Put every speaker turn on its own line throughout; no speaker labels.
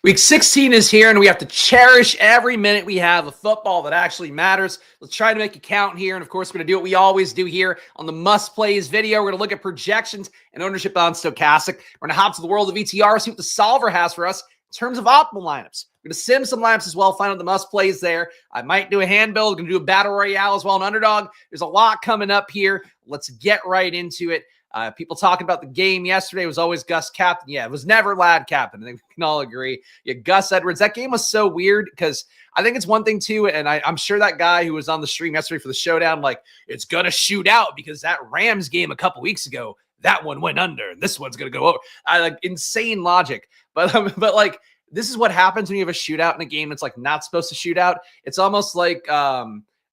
Week 16 is here, and we have to cherish every minute we have of football that actually matters. Let's try to make it count here, and of course, we're going to do what we always do here on the Must Plays video. We're going to look at projections and ownership on Stochastic. We're going to hop to the world of ETR, see what the solver has for us in terms of optimal lineups. We're going to sim some lineups as well, find out the Must Plays there. I might do a hand build, going to do a Battle Royale as well, an Underdog. There's a lot coming up here. Let's get right into it. People talking about the game yesterday was always Gus captain. Yeah, it was never Lad captain. I think we can all agree. Yeah, Gus Edwards. That game was so weird because I think it's one thing too, and I'm sure that guy who was on the stream yesterday for the showdown, like, it's gonna shoot out because that Rams game a couple weeks ago, that one went under, and this one's gonna go over. Like insane logic, but like this is what happens when you have a shootout in a game that's like not supposed to shoot out. It's almost like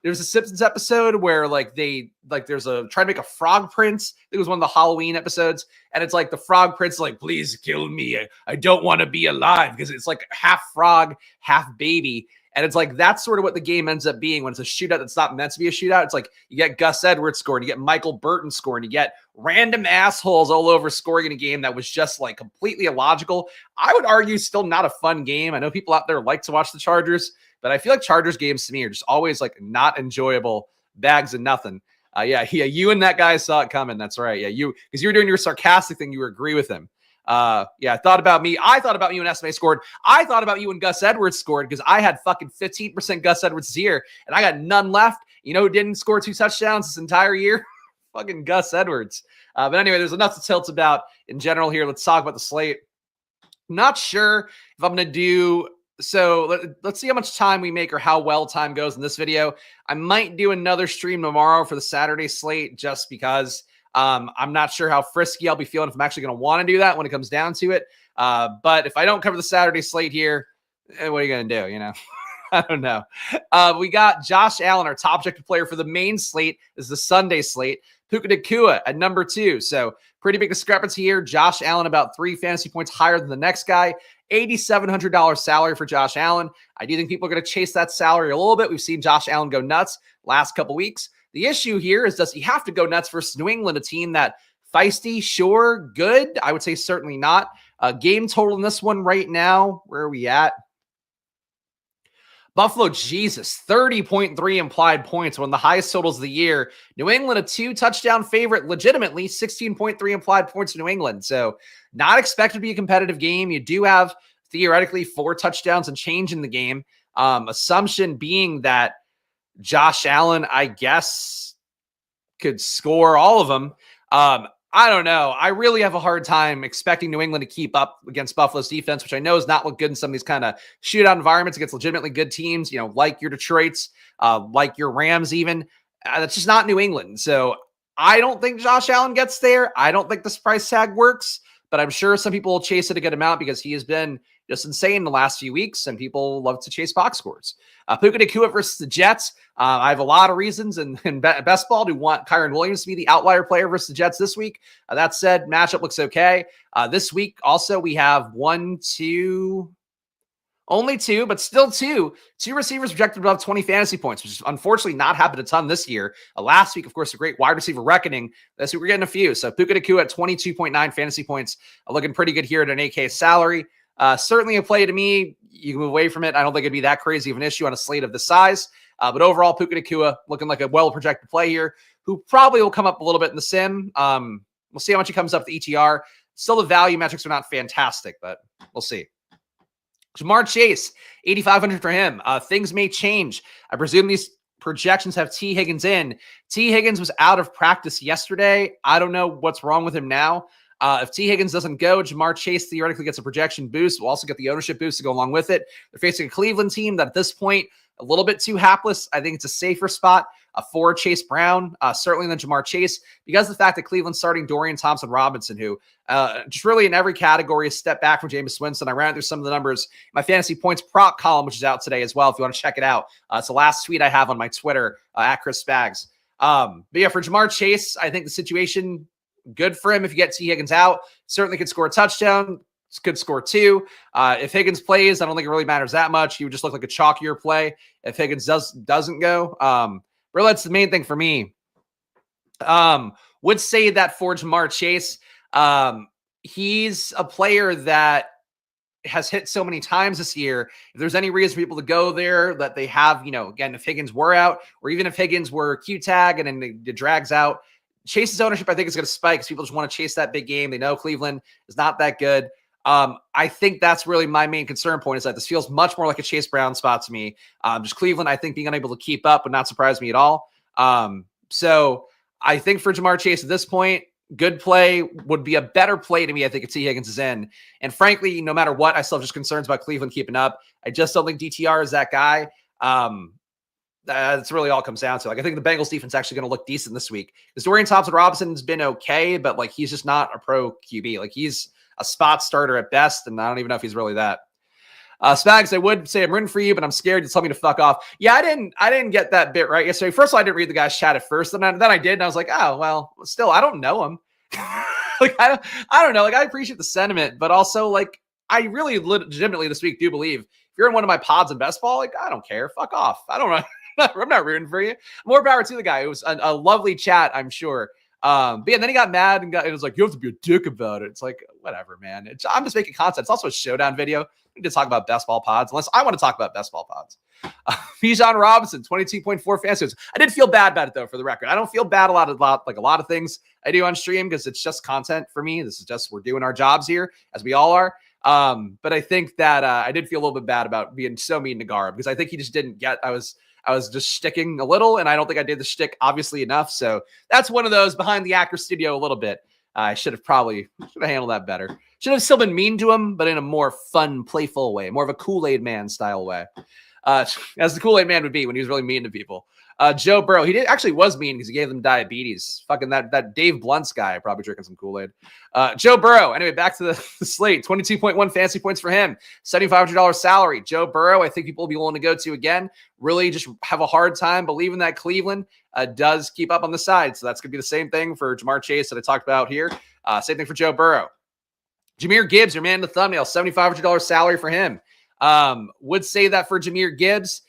there's a Simpsons episode where there's a trying to make a frog prince. It was one of the Halloween episodes. And it's like the frog prince, like, please kill me. I don't want to be alive, because it's like half frog, half baby. And it's like, that's sort of what the game ends up being when it's a shootout that's not meant to be a shootout. It's like you get Gus Edwards scoring, you get Michael Burton scoring, you get random assholes all over scoring in a game that was just like completely illogical. I would argue still not a fun game. I know people out there like to watch the Chargers, but I feel like Chargers games to me are just always like not enjoyable, bags and nothing. Yeah, you and that guy saw it coming. That's right. Yeah, because you were doing your sarcastic thing. You agree with him. Yeah, I thought about me. I thought about you when SMA scored. I thought about you when Gus Edwards scored, because I had fucking 15% Gus Edwards this year, and I got none left. You know who didn't score 2 touchdowns this entire year? Fucking Gus Edwards. But anyway, there's enough to tilt about in general here. Let's talk about the slate. Not sure if I'm going to do... So let's see how much time we make or how well time goes in this video. I might do another stream tomorrow for the Saturday slate, just because I'm not sure how frisky I'll be feeling, if I'm actually going to want to do that when it comes down to it. But if I don't cover the Saturday slate here, what are you going to do? You know, I don't know. We got Josh Allen, our top objective player for the main slate, is the Sunday slate. Puka Nacua at number 2. So pretty big discrepancy here. Josh Allen about 3 fantasy points higher than the next guy. $8,700 salary for Josh Allen. I do think people are going to chase that salary a little bit. We've seen Josh Allen go nuts last couple weeks. The issue here is, does he have to go nuts versus New England, a team that feisty, sure, good? I would say certainly not. Game total in this one right now, where are we at? Buffalo, Jesus, 30.3 implied points, one of the highest totals of the year. New England, a 2-touchdown favorite, legitimately 16.3 implied points to New England. So not expected to be a competitive game. You do have theoretically 4 touchdowns and change in the game. Assumption being that Josh Allen, I guess, could score all of them. I don't know. I really have a hard time expecting New England to keep up against Buffalo's defense, which I know is not look good in some of these kind of shootout environments against legitimately good teams, you know, like your Detroits, like your Rams even. That's just not New England. So I don't think Josh Allen gets there. I don't think this price tag works, but I'm sure some people will chase it a good amount because he has been just insane the last few weeks, and people love to chase box scores. Puka Nacua versus the Jets. I have a lot of reasons in best ball to want Kyron Williams to be the outlier player versus the Jets this week. That said, matchup looks okay. This week also we have only two, but still two receivers projected above 20 fantasy points, which is unfortunately not happened a ton this year. Last week, of course, a great wide receiver reckoning. This week we're getting a few. So Puka Nacua at 22.9 fantasy points, looking pretty good here at an 8K salary. Certainly a play to me. You can move away from it. I don't think it'd be that crazy of an issue on a slate of this size. But overall, Puka Nacua looking like a well-projected play here, who probably will come up a little bit in the sim. We'll see how much he comes up the ETR. Still, the value metrics are not fantastic, but we'll see. Jamar Chase, 8,500 for him. Things may change. I presume these projections have T. Higgins in. T. Higgins was out of practice yesterday. I don't know what's wrong with him now. If T. Higgins doesn't go, Jamar Chase theoretically gets a projection boost. We'll also get the ownership boost to go along with it. They're facing a Cleveland team that at this point, a little bit too hapless. I think it's a safer spot for Chase Brown, certainly than Jamar Chase, because of the fact that Cleveland's starting Dorian Thompson-Robinson, who just really in every category, a step back from Jameis Winston. I ran through some of the numbers, my fantasy points prop column, which is out today as well, if you want to check it out. It's the last tweet I have on my Twitter, at Chris Spags. But yeah, for Jamar Chase, I think the situation, good for him if you get T. Higgins out. Certainly could score a touchdown. Could score 2. If Higgins plays, I don't think it really matters that much. He would just look like a chalkier play if Higgins doesn't go. Really, that's the main thing for me. Would say that for Jamar Chase, he's a player that has hit so many times this year. If there's any reason for people to go there, that they have, again, if Higgins were out, or even if Higgins were Q-tag and then it drags out, Chase's ownership, I think, is going to spike because people just want to chase that big game. They know Cleveland is not that good. I think that's really my main concern point, is that this feels much more like a Chase Brown spot to me. Just Cleveland, I think, being unable to keep up would not surprise me at all. So I think for Ja'Marr Chase at this point, good play would be a better play to me, I think, if T. Higgins is in. And frankly, no matter what, I still have just concerns about Cleveland keeping up. I just don't think DTR is that guy. That's really all it comes down to. Like, I think the Bengals defense is actually going to look decent this week. Because Dorian Thompson-Robinson's been okay, but like, he's just not a pro QB. Like, he's a spot starter at best, and I don't even know if he's really that. Spags, I would say I'm rooting for you, but I'm scared to tell me to fuck off. Yeah, I didn't get that bit right yesterday. First of all, I didn't read the guy's chat at first, and then I did, and I was like, oh, well, still, I don't know him. Like, I don't know. Like, I appreciate the sentiment, but also, like, I really legitimately this week do believe if you're in one of my pods in best ball, like, I don't care. Fuck off. I don't know. I'm not rooting for you. More power to the guy. It was a lovely chat, I'm sure. But yeah, then he got mad and it was like, you have to be a dick about it. It's like, whatever, man. I'm just making content. It's also a showdown video. We need to talk about best ball pods, unless I want to talk about best ball pods. Bijan Robinson, 22.4 fantasy. I did feel bad about it, though, for the record. I don't feel bad like a lot of things I do on stream, because it's just content for me. This is just, we're doing our jobs here, as we all are. But I think that I did feel a little bit bad about being so mean to Gar, because I think he just didn't get, I was just sticking a little, and I don't think I did the shtick obviously enough. So that's one of those behind the actor studio a little bit. I should have handled that better. Should have still been mean to him, but in a more fun, playful way, more of a Kool-Aid Man style way. As the Kool-Aid Man would be when he was really mean to people. Joe Burrow, he actually was mean because he gave them diabetes. Fucking that Dave Blunt's guy, probably drinking some Kool-Aid. Joe Burrow, anyway, back to the slate. 22.1 fantasy points for him. $7,500 salary. Joe Burrow, I think people will be willing to go to again. Really just have a hard time believing that Cleveland does keep up on the side. So that's going to be the same thing for Ja'Marr Chase that I talked about here. Same thing for Joe Burrow. Jahmyr Gibbs, your man in the thumbnail, $7,500 salary for him. Would say that for Jahmyr Gibbs.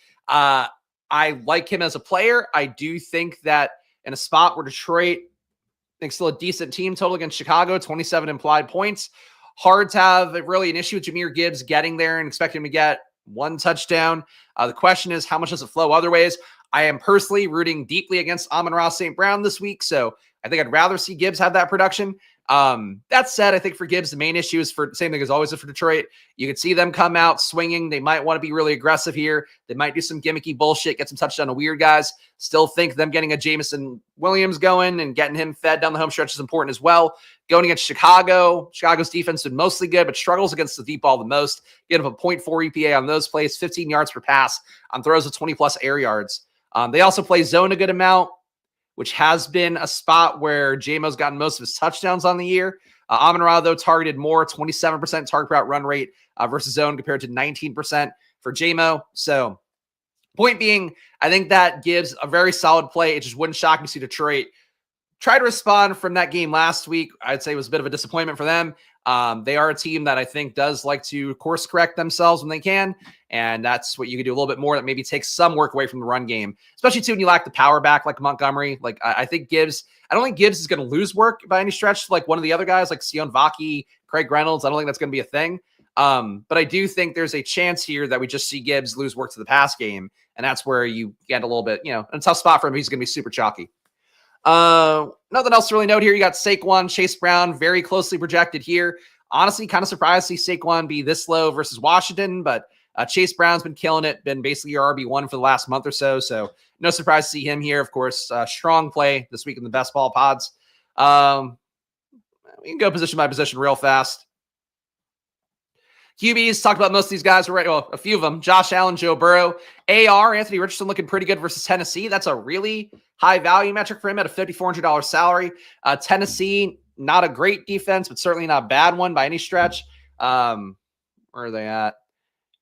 I like him as a player. I do think that in a spot where Detroit, I think, still a decent team total against Chicago, 27 implied points. Hard to have really an issue with Jahmyr Gibbs getting there and expect him to get one touchdown. The question is, how much does it flow other ways? I am personally rooting deeply against Amon-Ra St. Brown this week, so I think I'd rather see Gibbs have that production. That said, I think for Gibbs, the main issue is for same thing as always for Detroit. You could see them come out swinging. They might want to be really aggressive here. They might do some gimmicky bullshit, get some touchdown to weird guys. Still think them getting a Jameson Williams going and getting him fed down the home stretch is important as well. Going against Chicago, Chicago's defense has been mostly good, but struggles against the deep ball the most. Get up a 0.4 EPA on those plays, 15 yards per pass on throws of 20-plus air yards. They also play zone a good amount, which has been a spot where J-Mo's gotten most of his touchdowns on the year. Amon-Ra, though, targeted more, 27% target route run rate versus zone compared to 19% for J-Mo. So point being, I think that gives a very solid play. It just wouldn't shock me to see Detroit try to respond from that game last week. I'd say it was a bit of a disappointment for them. They are a team that I think does like to course correct themselves when they can. And that's what you can do a little bit more that maybe takes some work away from the run game, especially too when you lack the power back like Montgomery. Like I think Gibbs, I don't think Gibbs is going to lose work by any stretch. Like one of the other guys like Sion Vaki, Craig Reynolds. I don't think that's going to be a thing. But I do think there's a chance here that we just see Gibbs lose work to the pass game. And that's where you get a little bit, a tough spot for him. He's going to be super chalky. Nothing else to really note here. You got Saquon, Chase Brown, very closely projected here. Honestly, kind of surprised to see Saquon be this low versus Washington, but Chase Brown's been killing it, been basically your RB1 for the last month or so. So no surprise to see him here. Of course, strong play this week in the best ball pods. We can go position by position real fast. QBs, talked about most of these guys already. Well, a few of them. Josh Allen, Joe Burrow. AR, Anthony Richardson looking pretty good versus Tennessee. That's a really high value metric for him at a $5,400 salary. Tennessee, not a great defense, but certainly not a bad one by any stretch. Where are they at?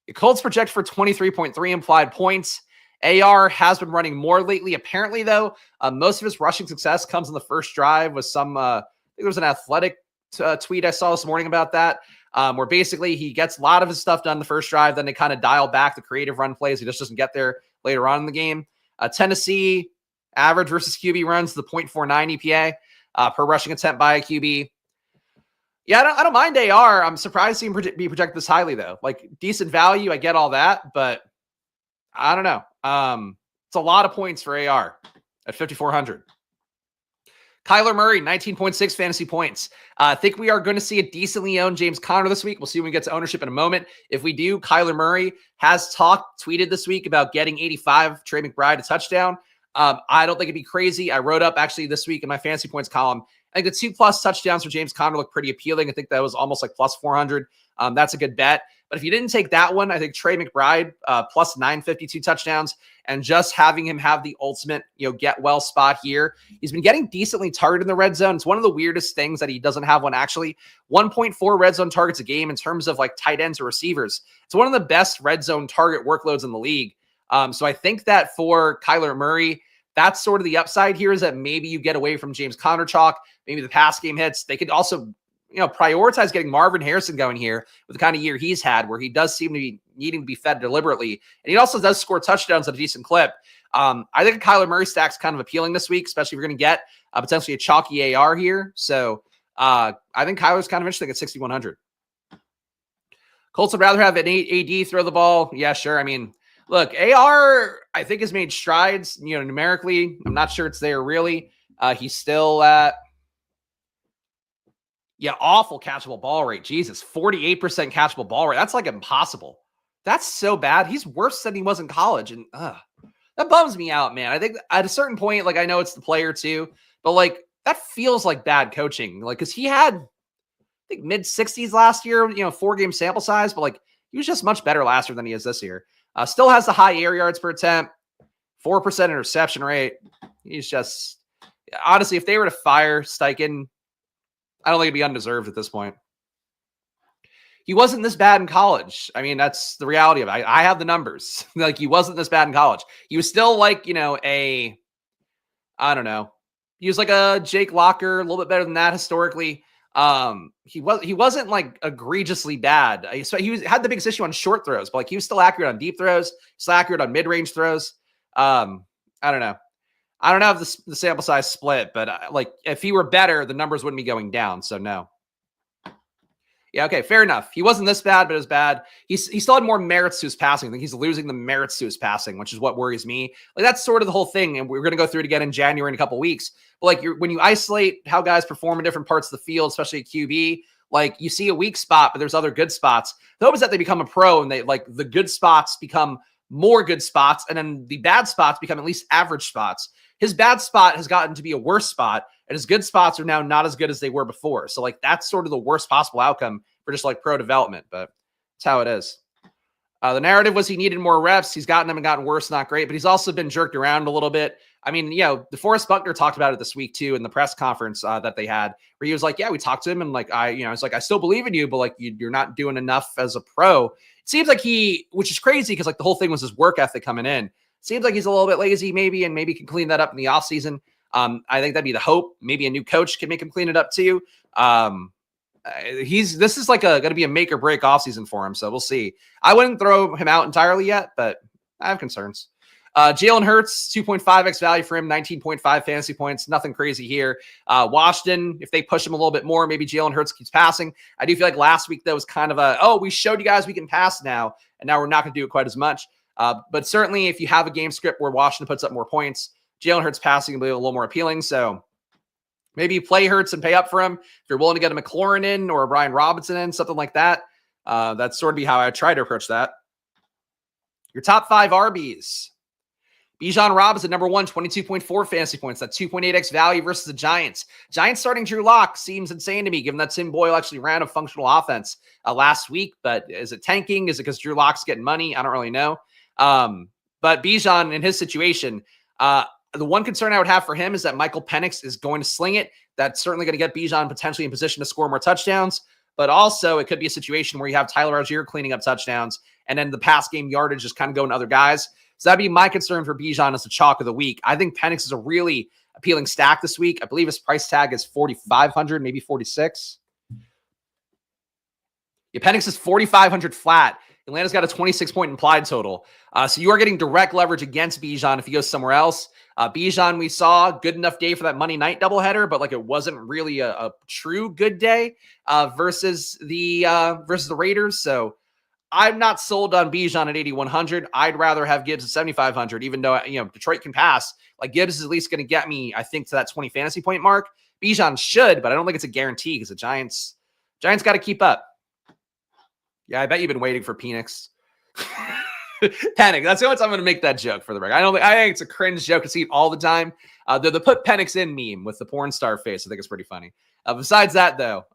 The Colts project for 23.3 implied points. AR has been running more lately. Apparently, though, most of his rushing success comes in the first drive with some, I think there was an Athletic tweet I saw this morning about that. Where basically he gets a lot of his stuff done the first drive, then they kind of dial back the creative run plays. He just doesn't get there later on in the game. Tennessee, average versus QB runs, the 0.49 EPA per rushing attempt by a QB. Yeah, I don't mind AR. I'm surprised to be projected this highly, though. Like, decent value, I get all that, but I don't know. It's a lot of points for AR at 5,400. Kyler Murray, 19.6 fantasy points. I think we are going to see a decently owned James Conner this week. We'll see when we get to ownership in a moment. If we do, Kyler Murray has tweeted this week about getting 85, Trey McBride a touchdown. I don't think it'd be crazy. I wrote up actually this week in my fantasy points column. I think the 2+ touchdowns for James Conner look pretty appealing. I think that was almost like plus 400. That's a good bet. But if you didn't take that one, I think Trey McBride plus 952 touchdowns, and just having him have the ultimate, get well spot here. He's been getting decently targeted in the red zone. It's one of the weirdest things that he doesn't have one actually. 1.4 red zone targets a game in terms of like tight ends or receivers. It's one of the best red zone target workloads in the league. So I think that for Kyler Murray, that's sort of the upside here, is that maybe you get away from James Conner chalk. Maybe the pass game hits. They could also prioritize getting Marvin Harrison going here with the kind of year he's had, where he does seem to be needing to be fed deliberately. And he also does score touchdowns at a decent clip. I think Kyler Murray stack's kind of appealing this week, especially if you're going to get potentially a chalky AR here. So I think Kyler's kind of interesting at 6,100. Colts would rather have an AD throw the ball. Yeah, sure. I mean, look, AR, I think, has made strides, numerically. I'm not sure it's there really. He's still at, awful catchable ball rate. Jesus, 48% catchable ball rate. That's like impossible. That's so bad. He's worse than he was in college. And that bums me out, man. I think at a certain point, like, I know it's the player too, but like, that feels like bad coaching. Like, because he had, I think, mid-60s last year, 4-game sample size, but like, he was just much better last year than he is this year. Still has the high air yards per attempt, 4% interception rate. He's just, honestly, if they were to fire Steichen, I don't think it'd be undeserved at this point. He wasn't this bad in college. I mean, that's the reality of it. I have the numbers. Like, he wasn't this bad in college. He was still like, I don't know. He was like a Jake Locker, a little bit better than that historically. He wasn't like egregiously bad. So he had the biggest issue on short throws, but like, he was still accurate on deep throws, still accurate on mid-range throws. I don't know. I don't know if the sample size split, but like, if he were better, the numbers wouldn't be going down. So no. Yeah, okay, fair enough. He wasn't this bad, but it was bad. He still had more merits to his passing. I think he's losing the merits to his passing, which is what worries me. Like, that's sort of the whole thing, and we're going to go through it again in January in a couple weeks. But like, when you isolate how guys perform in different parts of the field, especially at QB, like, you see a weak spot, but there's other good spots. The hope is that they become a pro, and they, like, the good spots become more good spots, and then the bad spots become at least average spots. His bad spot has gotten to be a worse spot, and his good spots are now not as good as they were before. So like, that's sort of the worst possible outcome for just like pro development, but it's how it is. The narrative was he needed more reps. He's gotten them and gotten worse, not great, but he's also been jerked around a little bit. I mean, DeForest Buckner talked about it this week too in the press conference that they had, where he was like, yeah, we talked to him, and like, it's like, I still believe in you, but like, you're not doing enough as a pro. It seems like which is crazy because like the whole thing was his work ethic coming in. Seems like he's a little bit lazy maybe, and maybe can clean that up in the offseason. I think that'd be the hope. Maybe a new coach can make him clean it up too. This is like going to be a make or break offseason for him. So we'll see. I wouldn't throw him out entirely yet, but I have concerns. Jalen Hurts, 2.5x value for him, 19.5 fantasy points. Nothing crazy here. Washington, if they push him a little bit more, maybe Jalen Hurts keeps passing. I do feel like last week that was kind of we showed you guys we can pass now, and now we're not going to do it quite as much. But certainly if you have a game script where Washington puts up more points, Jalen Hurts passing will be a little more appealing. So maybe you play Hurts and pay up for him. If you're willing to get a McLaurin in or a Brian Robinson in, something like that. That's sort of be how I try to approach that. Your top 5 RBs. Bijan Robinson, number 1, 22.4 fantasy points. That's 2.8x value versus the Giants. Giants starting Drew Lock seems insane to me, given that Tim Boyle actually ran a functional offense last week. But is it tanking? Is it because Drew Lock's getting money? I don't really know. But Bijan, in his situation, the one concern I would have for him is that Michael Penix is going to sling it. That's certainly going to get Bijan potentially in position to score more touchdowns. But also, it could be a situation where you have Tyler Algier cleaning up touchdowns, and then the pass game yardage just kind of going to other guys. So that'd be my concern for Bijan as the chalk of the week. I think Penix is a really appealing stack this week. I believe his price tag is 4,500, maybe 46. Yeah, Penix is 4,500 flat. Atlanta's got a 26-point implied total. So you are getting direct leverage against Bijan if he goes somewhere else. Bijan, we saw good enough day for that Monday night doubleheader, but like it wasn't really a true good day versus the Raiders. So I'm not sold on Bijan at 8,100. I'd rather have Gibbs at 7,500, even though, Detroit can pass. Like Gibbs is at least going to get me, I think, to that 20 fantasy point mark. Bijan should, but I don't think it's a guarantee because the Giants got to keep up. Yeah, I bet you've been waiting for Penix. Penix. That's the only time I'm going to make that joke for the record. I think it's a cringe joke to see it all the time. The put Penix in meme with the porn star face. I think it's pretty funny. Besides that, though,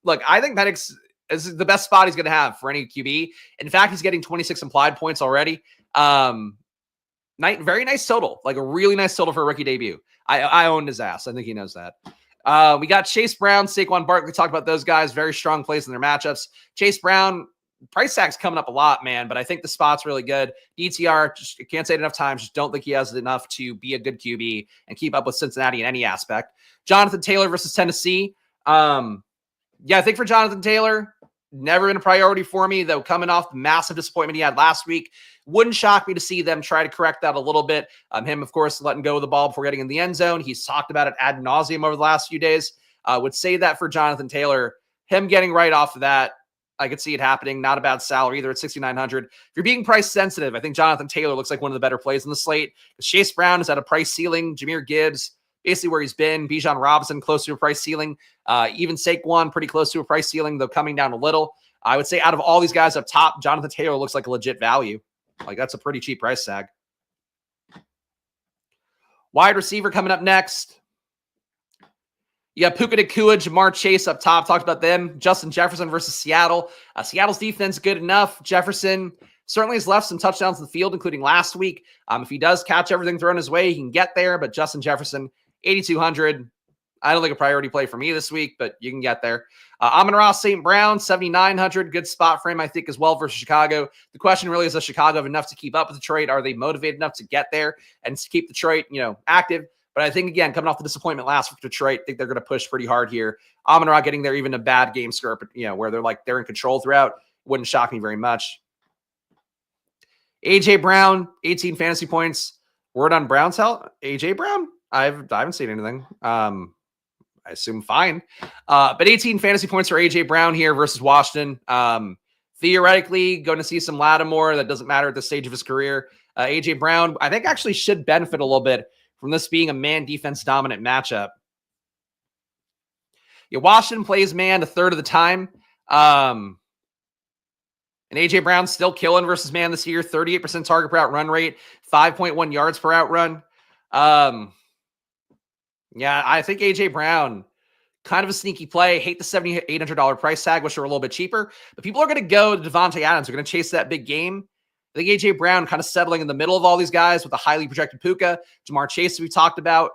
look, I think Penix is the best spot he's going to have for any QB. In fact, he's getting 26 implied points already. Very nice total, like a really nice total for a rookie debut. I own his ass. I think he knows that. We got Chase Brown, Saquon Barkley. Talk about those guys. Very strong plays in their matchups. Chase Brown, price tag's coming up a lot, man, but I think the spot's really good. DTR, just can't say it enough times. Just don't think he has enough to be a good QB and keep up with Cincinnati in any aspect. Jonathan Taylor versus Tennessee. I think for Jonathan Taylor, never been a priority for me, though, coming off the massive disappointment he had last week. Wouldn't shock me to see them try to correct that a little bit. Him, of course, letting go of the ball before getting in the end zone. He's talked about it ad nauseum over the last few days. Would say that for Jonathan Taylor. Him getting right off of that, I could see it happening. Not a bad salary either at 6,900. If you're being price sensitive, I think Jonathan Taylor looks like one of the better plays in the slate. Chase Brown is at a price ceiling. Jahmyr Gibbs, basically where he's been. Bijan Robinson, close to a price ceiling. Even Saquon, pretty close to a price ceiling, though coming down a little. I would say out of all these guys up top, Jonathan Taylor looks like a legit value. Like that's a pretty cheap price tag. Wide receiver coming up next. You got Puka Nacua, Jamar Chase up top. Talked about them. Justin Jefferson versus Seattle. Seattle's defense good enough. Jefferson certainly has left some touchdowns in the field, including last week. If he does catch everything thrown his way, he can get there. But Justin Jefferson, 8,200. I don't think a priority play for me this week, but you can get there. Amon-Ra St. Brown, 7,900. Good spot for him, I think, as well versus Chicago. The question really is, does Chicago have enough to keep up with Detroit? Are they motivated enough to get there and to keep Detroit, active? But I think, again, coming off the disappointment last week for Detroit, I think they're going to push pretty hard here. Amon-Ra getting there, even a bad game script, where they're in control throughout, wouldn't shock me very much. A.J. Brown, 18 fantasy points. Word on Brown's health? A.J. Brown? I haven't seen anything. I assume fine. But 18 fantasy points for A.J. Brown here versus Washington. Theoretically, going to see some Lattimore. That doesn't matter at this stage of his career. A.J. Brown, I think, actually should benefit a little bit from this being a man defense dominant matchup. Washington plays man a third of the time. And A.J. Brown's still killing versus man this year. 38% target per out run rate, 5.1 yards per out run. I think A.J. Brown, kind of a sneaky play. Hate the $7,800 price tag. Wish they were a little bit cheaper. But people are going to go to Devontae Adams. They're going to chase that big game. I think A.J. Brown kind of settling in the middle of all these guys with the highly projected Puka. Jamar Chase, we talked about.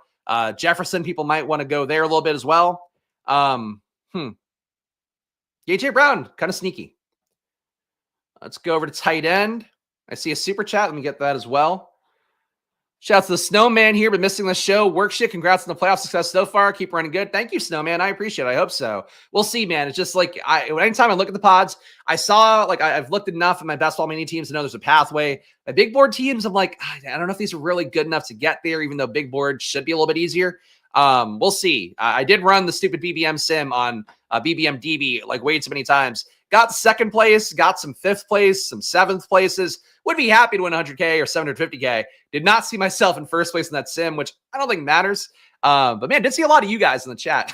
Jefferson, people might want to go there a little bit as well. A.J. Brown, kind of sneaky. Let's go over to tight end. I see a super chat. Let me get that as well. Shouts to the Snowman here, but missing the show. Work shit. Congrats on the playoff success so far. Keep running good. Thank you, Snowman. I appreciate it. I hope so. We'll see, man. It's just like anytime I look at the pods, I saw I've looked enough at my best ball mini teams to know there's a pathway. My big board teams, I'm like, I don't know if these are really good enough to get there, even though big board should be a little bit easier. We'll see. I did run the stupid BBM sim on BBM DB like way too many times. Got second place, got some fifth place, some seventh places. Would be happy to win 100K or 750K. Did not see myself in first place in that sim, which I don't think matters. But man, did see a lot of you guys in the chat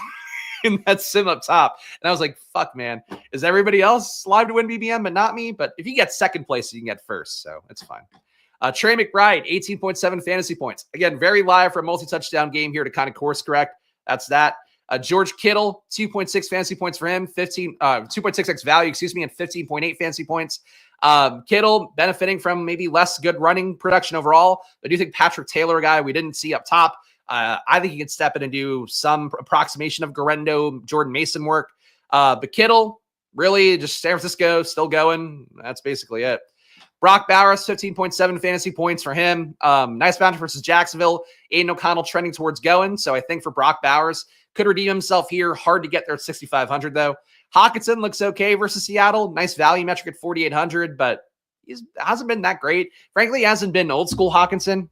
in that sim up top. And I was like, fuck, man. Is everybody else live to win BBM, but not me? But if you get second place, you can get first. So it's fine. Trey McBride, 18.7 fantasy points. Again, very live for a multi-touchdown game here to kind of course correct. That's that. George Kittle, 2.6 fantasy points for him, 2.6x value, and 15.8 fantasy points. Kittle benefiting from maybe less good running production overall. I do think Patrick Taylor, a guy we didn't see up top, I think he can step in and do some approximation of Garendo, Jordan Mason work. But Kittle, really just San Francisco, still going. That's basically it. Brock Bowers, 15.7 fantasy points for him. Nice matchup versus Jacksonville. Aiden O'Connell trending towards going. So I think for Brock Bowers, could redeem himself here. Hard to get there at 6,500 though. Hawkinson looks okay versus Seattle. Nice value metric at 4,800, but he hasn't been that great. Frankly, he hasn't been old school Hawkinson.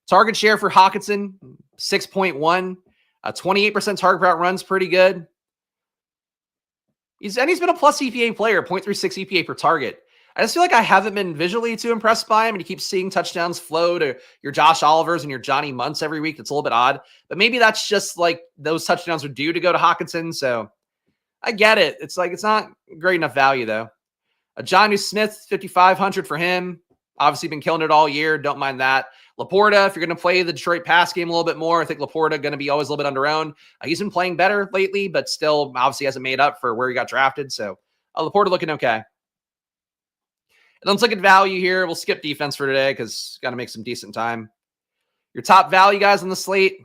Target share for Hawkinson, 6.1. 28% target route runs, pretty good. He's been a plus EPA player, 0.36 EPA per target. I just feel like I haven't been visually too impressed by him, and you keep seeing touchdowns flow to your Josh Olivers and your Johnny Munts every week. That's a little bit odd, but maybe that's just like those touchdowns are due to go to Hawkinson. So I get it. It's like, it's not great enough value though. Jonnu Smith, 5,500 for him. Obviously been killing it all year. Don't mind that. Laporta, if you're going to play the Detroit pass game a little bit more, I think Laporta going to be always a little bit under-owned. He's been playing better lately, but still obviously hasn't made up for where he got drafted. So Laporta looking okay. And let's look at value here. We'll skip defense for today because got to make some decent time. Your top value guys on the slate.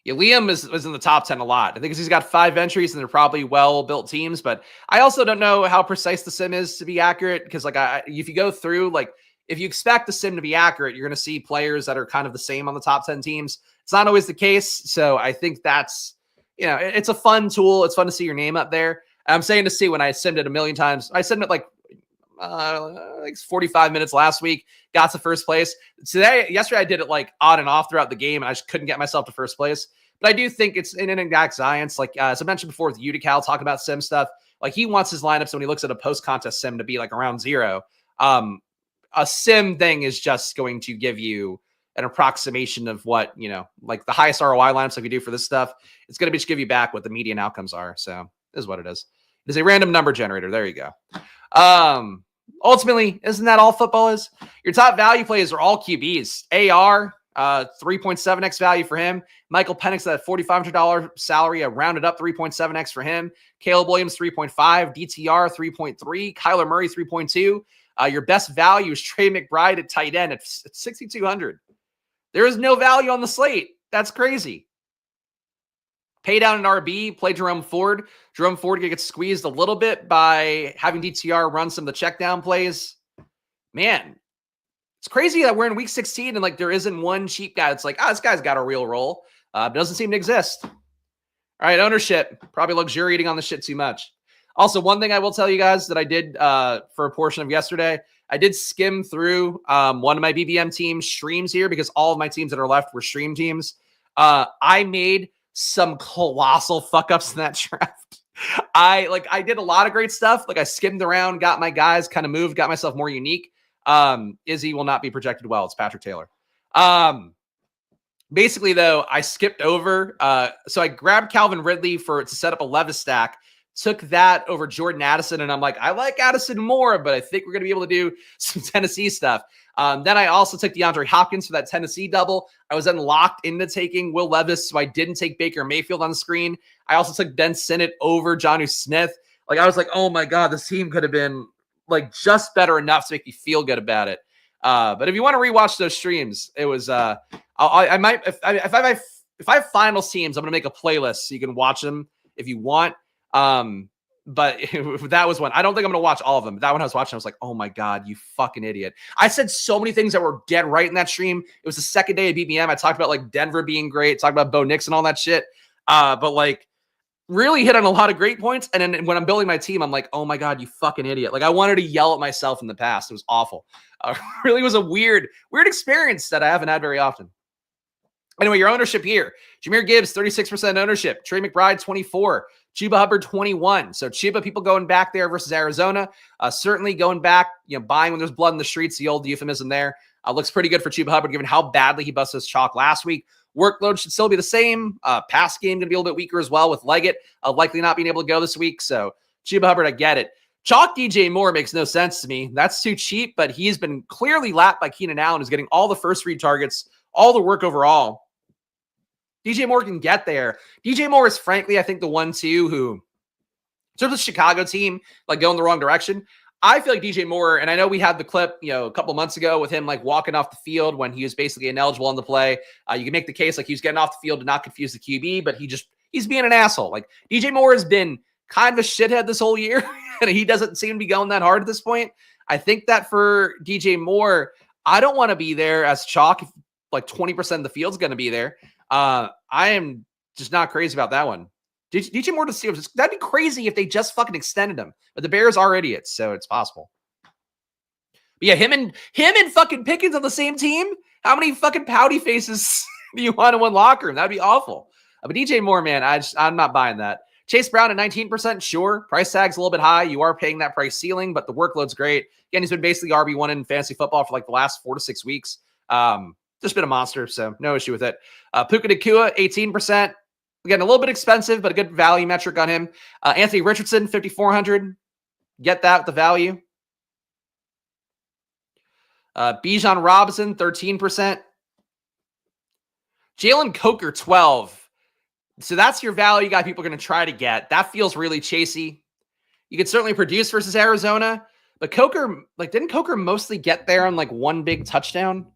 Yeah, Liam is in the top 10 a lot. I think he's got 5 entries and they're probably well-built teams, but I also don't know how precise the sim is to be accurate because like if you go through, like if you expect the sim to be accurate, you're going to see players that are kind of the same on the top 10 teams. It's not always the case. So I think that's, it's a fun tool. It's fun to see your name up there. I'm saying to see when I simmed it a million times. I simmed it like 45 minutes last week, got to first place. Yesterday I did it like on and off throughout the game, and I just couldn't get myself to first place. But I do think it's in an exact science. Like as I mentioned before with Utical talking about sim stuff, like he wants his lineups when he looks at a post-contest sim to be like around 0. A sim thing is just going to give you an approximation of what, like the highest ROI lineups like we do for this stuff. It's going to just give you back what the median outcomes are. So this is what it is. It is a random number generator. There you go. Ultimately, isn't that all football is? Your top value plays are all QBs. AR, 3.7x value for him. Michael Penix at $4,500 salary, a rounded up 3.7x for him. Caleb Williams, 3.5. DTR, 3.3. Kyler Murray, 3.2. Your best value is Trey McBride at tight end at 6,200. There is no value on the slate. That's crazy. Pay down an RB, play Jerome Ford. Jerome Ford gets squeezed a little bit by having DTR run some of the check down plays. Man, it's crazy that we're in week 16 and like there isn't one cheap guy that's like, this guy's got a real role. Doesn't seem to exist. All right, ownership. Probably luxuriating on the shit too much. Also, one thing I will tell you guys that I did for a portion of yesterday, I did skim through one of my BBM team streams here because all of my teams that are left were stream teams. I made some colossal fuck ups in that draft. I did a lot of great stuff. Like I skimmed around, got my guys kind of moved, got myself more unique. Izzy will not be projected well. It's Patrick Taylor. Basically though, I skipped over. So I grabbed Calvin Ridley to set up a Levis stack, took that over Jordan Addison. And I'm like, I like Addison more, but I think we're going to be able to do some Tennessee stuff. Then I also took DeAndre Hopkins for that Tennessee double. I was then locked into taking Will Levis, so I didn't take Baker Mayfield on the screen. I also took Ben Sinnott over Jonnu Smith. Like I was like, oh my God, this team could have been like just better enough to make me feel good about it. But if you want to rewatch those streams, it was I might if I have finals teams, I'm gonna make a playlist so you can watch them if you want. But that was one. I don't think I'm going to watch all of them. But that one I was watching, I was like, oh my God, you fucking idiot. I said so many things that were dead right in that stream. It was the second day of BBM. I talked about like Denver being great, talked about Bo Nix and all that shit. But like really hit on a lot of great points. And then when I'm building my team, I'm like, oh my God, you fucking idiot. Like I wanted to yell at myself in the past. It was awful. Really was a weird experience that I haven't had very often. Anyway, your ownership here. Jahmyr Gibbs, 36% ownership. Trey McBride, 24%. Chuba Hubbard, 21%. So Chuba, people going back there versus Arizona. Certainly going back, buying when there's blood in the streets, the old euphemism there. Looks pretty good for Chuba Hubbard, given how badly he busted his chalk last week. Workload should still be the same. Pass game going to be a little bit weaker as well with Leggett likely not being able to go this week. So Chuba Hubbard, I get it. Chalk DJ Moore makes no sense to me. That's too cheap, but he's been clearly lapped by Keenan Allen, who's getting all the first read targets, all the work overall. DJ Moore can get there. DJ Moore is frankly, I think the one too who, in terms of the Chicago team, like going the wrong direction. I feel like DJ Moore, and I know we had the clip, a couple months ago with him like walking off the field when he was basically ineligible on the play. You can make the case like he was getting off the field to not confuse the QB, but he's being an asshole. Like DJ Moore has been kind of a shithead this whole year, and he doesn't seem to be going that hard at this point. I think that for DJ Moore, I don't want to be there as chalk if like 20% of the field's going to be there. I am Just not crazy about that one. DJ Moore to Steelers. That'd be crazy if they just fucking extended him. But the Bears are idiots, so it's possible. But yeah, him and fucking Pickens on the same team. How many fucking pouty faces do you want in one locker room? That'd be awful. But DJ Moore, man, I'm not buying that. Chase Brown at 19%, sure. Price tag's a little bit high. You are paying that price ceiling, but the workload's great. Again, he's been basically RB1 in fantasy football for like the last 4 to 6 weeks. Just been a monster, so no issue with it. Puka Nacua, 18%. Again, a little bit expensive, but a good value metric on him. Anthony Richardson, 5,400. Get that with the value. Bijan Robinson, 13%. Jalen Coker, 12. So that's your value guy people are going to try to get. That feels really chasey. You could certainly produce versus Arizona, but Coker, like, didn't Coker mostly get there on like one big touchdown?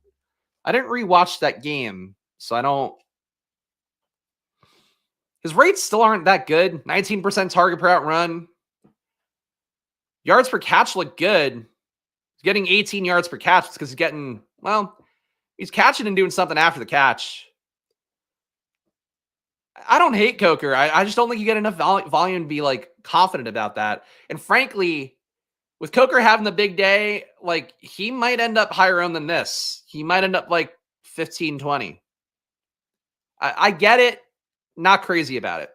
I didn't rewatch that game, so I don't. His rates still aren't that good. 19% target per out run. Yards per catch look good. He's getting 18 yards per catch because he's getting, well, he's catching and doing something after the catch. I don't hate Coker. I just don't think you get enough volume to be like confident about that. And frankly, with Coker having the big day, like he might end up higher owned than this. He might end up like 15, 20. I get it. Not crazy about it.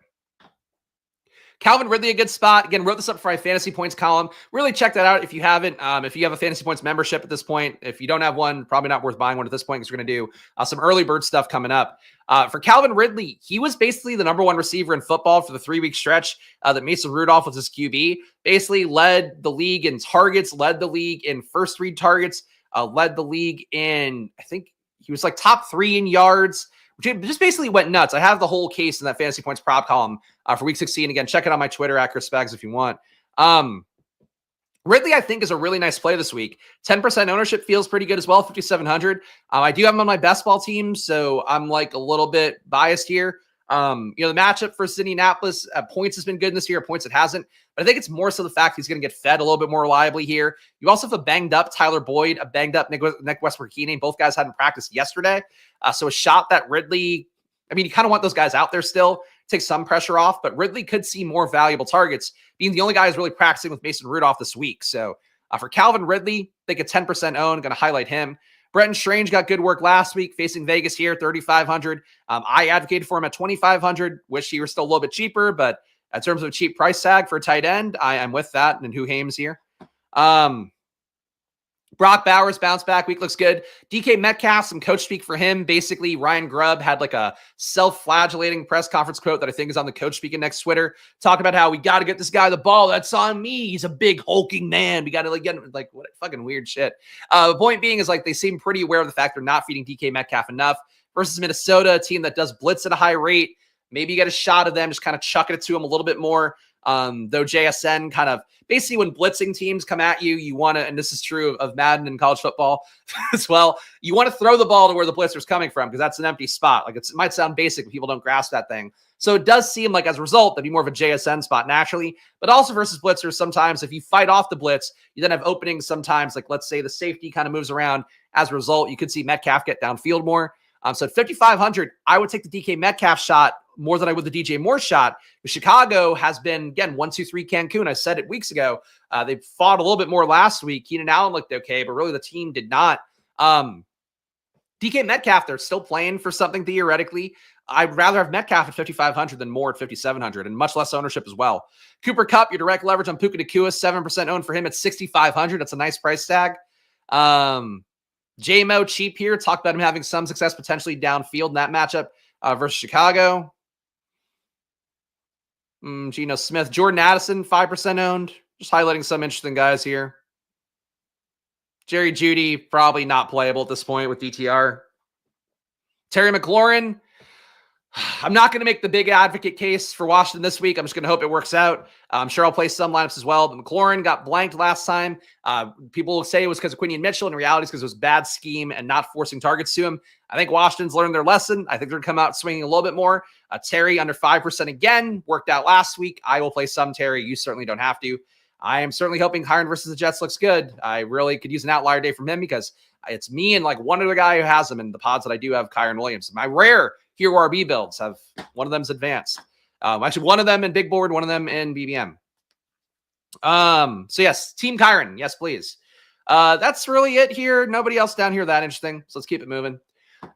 Calvin Ridley, a good spot. Again, wrote this up for my fantasy points column. Really check that out if you haven't. If you have a fantasy points membership at this point, if you don't have one, probably not worth buying one at this point because we're going to do some early bird stuff coming up. For Calvin Ridley, he was basically the number one receiver in football for the 3-week stretch that Mason Rudolph was his QB. Basically led the league in targets, led the league in first read targets, led the league in, I think he was like top 3 in yards. Just basically went nuts. I have the whole case in that fantasy points prop column for week 16. Again, check it on my Twitter at Spags if you want. Ridley, I think, is a really nice play this week. 10% ownership feels pretty good as well, 5,700. I do have him on my best ball team, so I'm like a little bit biased here. The matchup for Indianapolis points has been good this year. Points it hasn't, but I think it's more so the fact he's going to get fed a little bit more reliably here. You also have a banged up Tyler Boyd, a banged up Nick Westbrook-Ikine. Both guys hadn't practiced yesterday, so a shot that Ridley. I mean, you kind of want those guys out there still, take some pressure off, but Ridley could see more valuable targets, being the only guy who's really practicing with Mason Rudolph this week. So for Calvin Ridley, I think a 10% own, going to highlight him. Brenton Strange got good work last week facing Vegas here, 3,500. I advocated for him at 2,500. Wish he were still a little bit cheaper, but in terms of a cheap price tag for a tight end, I'm with that. And who Hames here? Brock Bowers bounce back week looks good. DK Metcalf, some coach speak for him. Basically, Ryan Grubb had like a self-flagellating press conference quote that I think is on the Coach Speak next Twitter. Talking about how we got to get this guy the ball. That's on me. He's a big hulking man. We got to get him. Like, what fucking weird shit. The point being is like they seem pretty aware of the fact they're not feeding DK Metcalf enough versus Minnesota, a team that does blitz at a high rate. Maybe you get a shot of them just kind of chucking it to him a little bit more. Though JSN kind of basically when blitzing teams come at you, you want to, and this is true of Madden and college football as well, you want to throw the ball to where the blitzer's coming from because that's an empty spot. Like it might sound basic, but people don't grasp that thing. So it does seem like as a result, that'd be more of a JSN spot naturally, but also versus blitzers. Sometimes if you fight off the blitz, you then have openings sometimes, like let's say the safety kind of moves around. As a result, you could see Metcalf get downfield more. So at 5,500, I would take the DK Metcalf shot more than I would the DJ Moore shot. Chicago has been, again, 1-2-3 Cancun. I said it weeks ago. They fought a little bit more last week. Keenan Allen looked okay, but really the team did not. DK Metcalf, they're still playing for something theoretically. I'd rather have Metcalf at 5,500 than Moore at 5,700 and much less ownership as well. Cooper Kupp, your direct leverage on Puka Nacua, 7% owned for him at 6,500. That's a nice price tag. JMO cheap here. Talked about him having some success potentially downfield in that matchup versus Chicago. Geno Smith, Jordan Addison, 5% owned. Just highlighting some interesting guys here. Jerry Jeudy, probably not playable at this point with DTR. Terry McLaurin, I'm not going to make the big advocate case for Washington this week. I'm just going to hope it works out. I'm sure I'll play some lineups as well. But McLaurin got blanked last time. People will say it was because of Quinion Mitchell. In reality, it's because it was bad scheme and not forcing targets to him. I think Washington's learned their lesson. I think they're going to come out swinging a little bit more. Terry under 5% again. Worked out last week. I will play some Terry. You certainly don't have to. I am certainly hoping Hiron versus the Jets looks good. I really could use an outlier day from him because it's me and like one other guy who has him in the pods that I do have Kyron Williams. My rare hero RB builds. One of them's advanced. Actually, one of them in big board, one of them in BBM. So yes, Team Kyron. Yes, please. That's really it here. Nobody else down here that interesting. So let's keep it moving.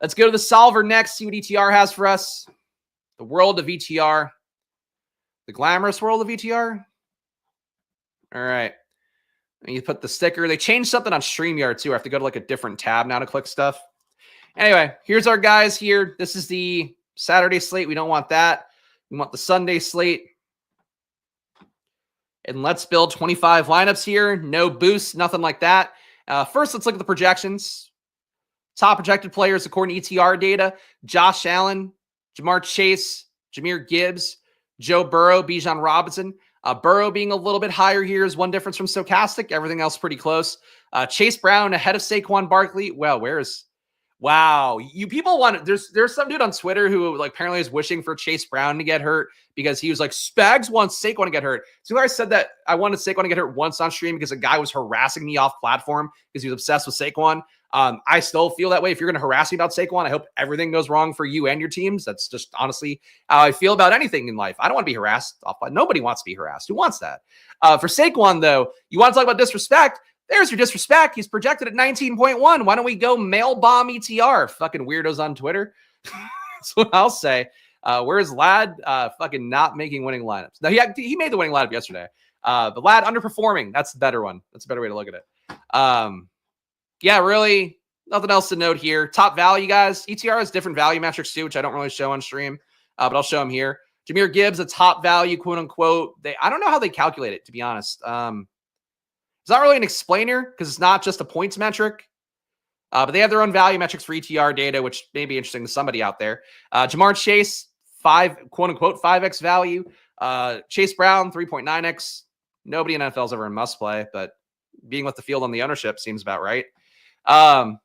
Let's go to the solver next. See what ETR has for us. The world of ETR. The glamorous world of ETR. All right. And you put the sticker. They changed something on StreamYard too. I have to go to like a different tab now to click stuff. Anyway, here's our guys here. This is the Saturday slate. We don't want that. We want the Sunday slate. And let's build 25 lineups here. No boost, nothing like that. First, let's look at the projections. Top projected players according to ETR data. Josh Allen, Jamar Chase, Jahmyr Gibbs, Joe Burrow, Bijan Robinson. Burrow being a little bit higher here is one difference from Stochastic. Everything else pretty close. Chase Brown ahead of Saquon Barkley. Well, wow, you people want there's some dude on Twitter who like apparently is wishing for Chase Brown to get hurt because he was like, Spags wants Saquon to get hurt. So I said that I wanted Saquon to get hurt once on stream because a guy was harassing me off platform because he was obsessed with Saquon. I still feel that way. If you're going to harass me about Saquon, I hope everything goes wrong for you and your teams. That's just honestly how I feel about anything in life. I don't want to be harassed. Nobody wants to be harassed. Who wants that? For Saquon, though, you want to talk about disrespect? There's your disrespect. He's projected at 19.1. Why don't we go mail bomb ETR? Fucking weirdos on Twitter. That's what I'll say. Where's Lad fucking not making winning lineups? No, he made the winning lineup yesterday. The Lad underperforming. That's the better one. That's a better way to look at it. Yeah, really nothing else to note here. Top value, guys. ETR has different value metrics too, which I don't really show on stream, but I'll show them here. Jahmyr Gibbs, a top value, quote unquote. I don't know how they calculate it, to be honest. It's not really an explainer because it's not just a points metric, but they have their own value metrics for ETR data, which may be interesting to somebody out there. Jamar Chase, quote unquote, 5x value. Chase Brown, 3.9x. Nobody in NFL is ever in must play, but being with the field on the ownership seems about right.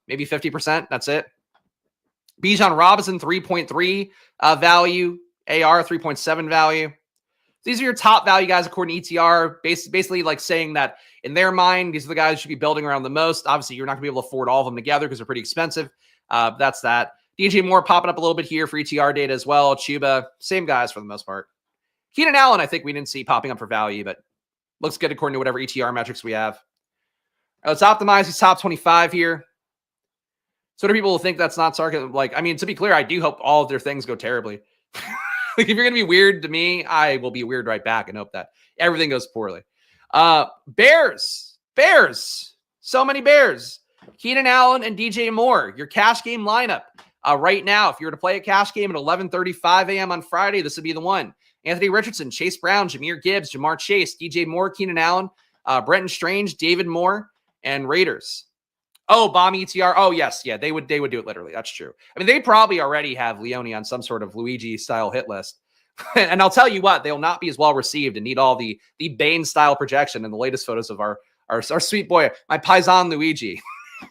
Maybe 50%. That's it. Bijan Robinson, 3.3 value. AR, 3.7 value. These are your top value guys according to ETR, basically like saying that in their mind, these are the guys you should be building around the most. Obviously, you're not going to be able to afford all of them together because they're pretty expensive. That's that. DJ Moore popping up a little bit here for ETR data as well. Chuba, same guys for the most part. Keenan Allen, I think we didn't see popping up for value, but looks good according to whatever ETR metrics we have. Let's optimize these top 25 here. So do people will think that's not sarcasm? Like, I mean, to be clear, I do hope all of their things go terribly. Like, if you're going to be weird to me, I will be weird right back and hope that everything goes poorly. Bears. So many Bears. Keenan Allen and DJ Moore, your cash game lineup. Right now, if you were to play a cash game at 11:35 a.m. on Friday, this would be the one. Anthony Richardson, Chase Brown, Jahmyr Gibbs, Jamar Chase, DJ Moore, Keenan Allen, Brenton Strange, David Moore, and Raiders. Oh, bomb ETR. Oh, yes. Yeah, they would do it literally. That's true. I mean, they probably already have Leone on some sort of Luigi-style hit list. And I'll tell you what, they'll not be as well received and need all the Bane-style projection in the latest photos of our sweet boy, my Paisan Luigi,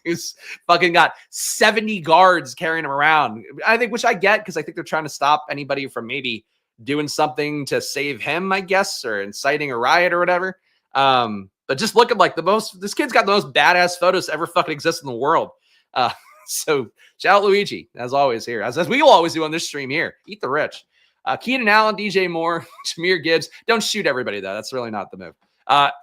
who's fucking got 70 guards carrying him around. I think, which I get, because I think they're trying to stop anybody from maybe doing something to save him, I guess, or inciting a riot or whatever. But just looking like this kid's got the most badass photos to ever fucking exist in the world. So shout out Luigi, as always here, as we will always do on this stream here. Eat the rich. Keenan Allen, DJ Moore, Jahmyr Gibbs. Don't shoot everybody, though. That's really not the move.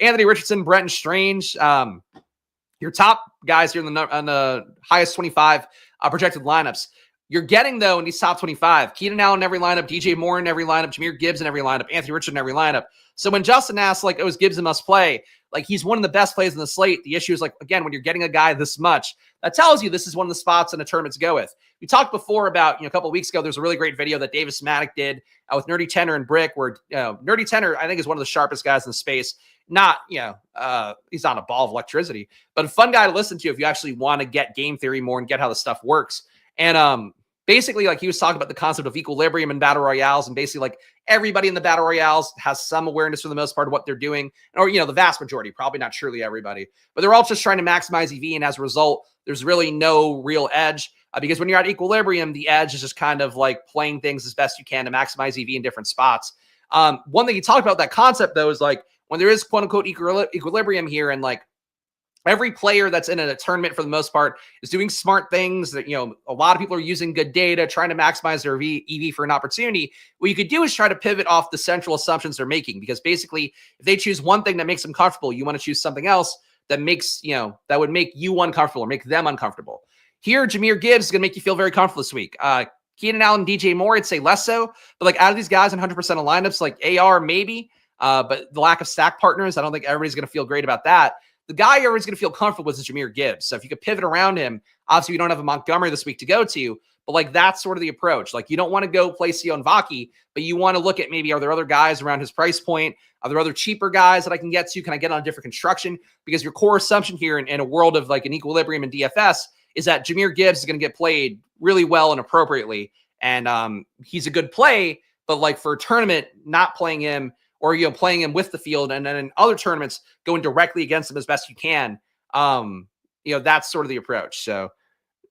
Anthony Richardson, Brenton Strange. Your top guys here on the highest 25 projected lineups. You're getting, though, in these top 25, Keenan Allen in every lineup, DJ Moore in every lineup, Jahmyr Gibbs in every lineup, Anthony Richardson in every lineup. So when Justin asks, like, is Gibbs a must play? Like, he's one of the best plays in the slate. The issue is, like, again, when you're getting a guy this much, that tells you this is one of the spots in a tournament to go with. We talked before about, a couple of weeks ago, there's a really great video that Davis Maddock did with Nerdy Tenor and Brick, where Nerdy Tenor, I think, is one of the sharpest guys in the space. Not, he's not a ball of electricity, but a fun guy to listen to if you actually want to get game theory more and get how the stuff works. And basically, like, he was talking about the concept of equilibrium in battle royales, and basically, like, everybody in the battle royales has some awareness for the most part of what they're doing, or, the vast majority, probably not truly everybody, but they're all just trying to maximize EV. And as a result, there's really no real edge because when you're at equilibrium, the edge is just kind of like playing things as best you can to maximize EV in different spots. One thing he talked about that concept, though, is like when there is quote unquote equilibrium here, and like every player that's in a tournament for the most part is doing smart things that, a lot of people are using good data, trying to maximize their EV for an opportunity. What you could do is try to pivot off the central assumptions they're making, because basically if they choose one thing that makes them comfortable, you want to choose something else that makes, that would make you uncomfortable or make them uncomfortable. Here, Jahmyr Gibbs is going to make you feel very comfortable this week. Keenan Allen, DJ Moore, I'd say less so, but like out of these guys in 100% of lineups, like AR maybe, but the lack of stack partners, I don't think everybody's going to feel great about that. The guy everyone's going to feel comfortable with is Jahmyr Gibbs. So if you could pivot around him, obviously we don't have a Montgomery this week to go to, but like that's sort of the approach. Like you don't want to go play Sion Vaki, but you want to look at maybe, are there other guys around his price point? Are there other cheaper guys that I can get to? Can I get on a different construction? Because your core assumption here in a world of like an equilibrium in DFS is that Jahmyr Gibbs is going to get played really well and appropriately. And he's a good play, but like for a tournament, not playing him, or playing him with the field, and then in other tournaments going directly against him as best you can. That's sort of the approach. So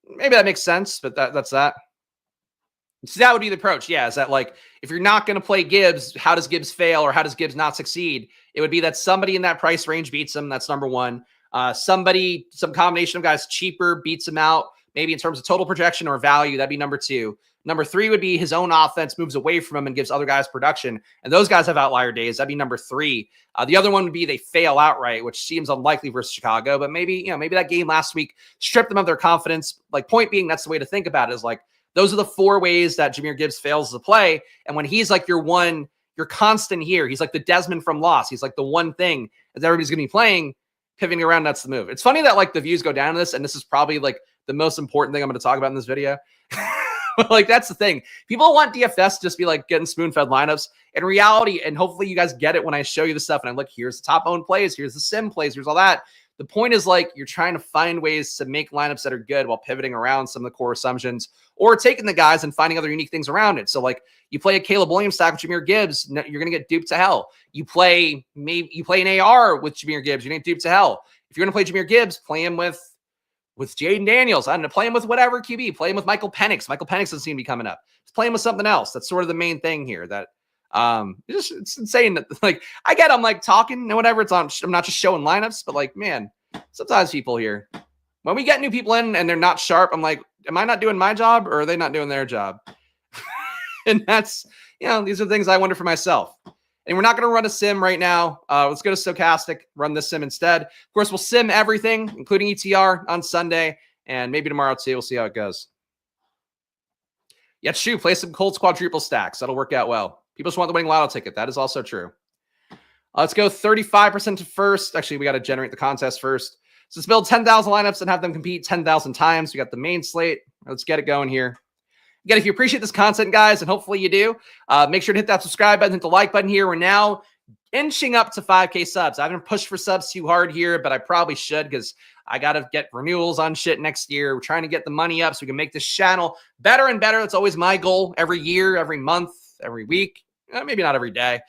maybe that makes sense, but that's that. So that would be the approach. Yeah, is that like if you're not going to play Gibbs, how does Gibbs fail or how does Gibbs not succeed? It would be that somebody in that price range beats him. That's number one. Some combination of guys cheaper beats him out, maybe in terms of total projection or value. That'd be number two. Number three would be his own offense moves away from him and gives other guys production. And those guys have outlier days. That'd be number three. The other one would be they fail outright, which seems unlikely versus Chicago. But maybe that game last week stripped them of their confidence. Like, point being, that's the way to think about it, is like those are the four ways that Jahmyr Gibbs fails to play. And when he's like your constant here, he's like the Desmond from Lost. He's like the one thing that everybody's going to be playing, pivoting around. That's the move. It's funny that like the views go down to this. And this is probably like the most important thing I'm going to talk about in this video. Like, that's the thing. People want DFS to just be like getting spoon-fed lineups. In reality, and hopefully you guys get it when I show you the stuff and I look, here's the top owned plays, here's the sim plays, here's all that. The point is like you're trying to find ways to make lineups that are good while pivoting around some of the core assumptions or taking the guys and finding other unique things around it. So like you play a Caleb Williams stack with Jahmyr Gibbs, you're going to get duped to hell. You play an AR with Jahmyr Gibbs, you're going to get duped to hell. If you're going to play Jahmyr Gibbs, play him with Jaden Daniels. I don't know, play him with whatever QB. Play him with Michael Penix. Michael Penix doesn't seem to be coming up. Just play him with something else. That's sort of the main thing here. That it's insane that like I'm like talking and whatever. I'm not just showing lineups, but like, man, sometimes people here, when we get new people in and they're not sharp, I'm like, am I not doing my job or are they not doing their job? And that's, these are things I wonder for myself. And we're not going to run a sim right now. Let's go to Stochastic, run this sim instead. Of course, we'll sim everything, including ETR on Sunday, and maybe tomorrow too. We'll see how it goes. Yeah, true. Play some Colts quadruple stacks. That'll work out well. People just want the winning lotto ticket. That is also true. Let's go 35% to first. Actually, we got to generate the contest first. So let's build 10,000 lineups and have them compete 10,000 times. We got the main slate. Let's get it going here. Again, if you appreciate this content, guys, and hopefully you do, make sure to hit that subscribe button, hit the like button here. We're now inching up to 5K subs. I haven't pushed for subs too hard here, but I probably should because I got to get renewals on shit next year. We're trying to get the money up so we can make this channel better and better. That's always my goal every year, every month, every week. Maybe not every day.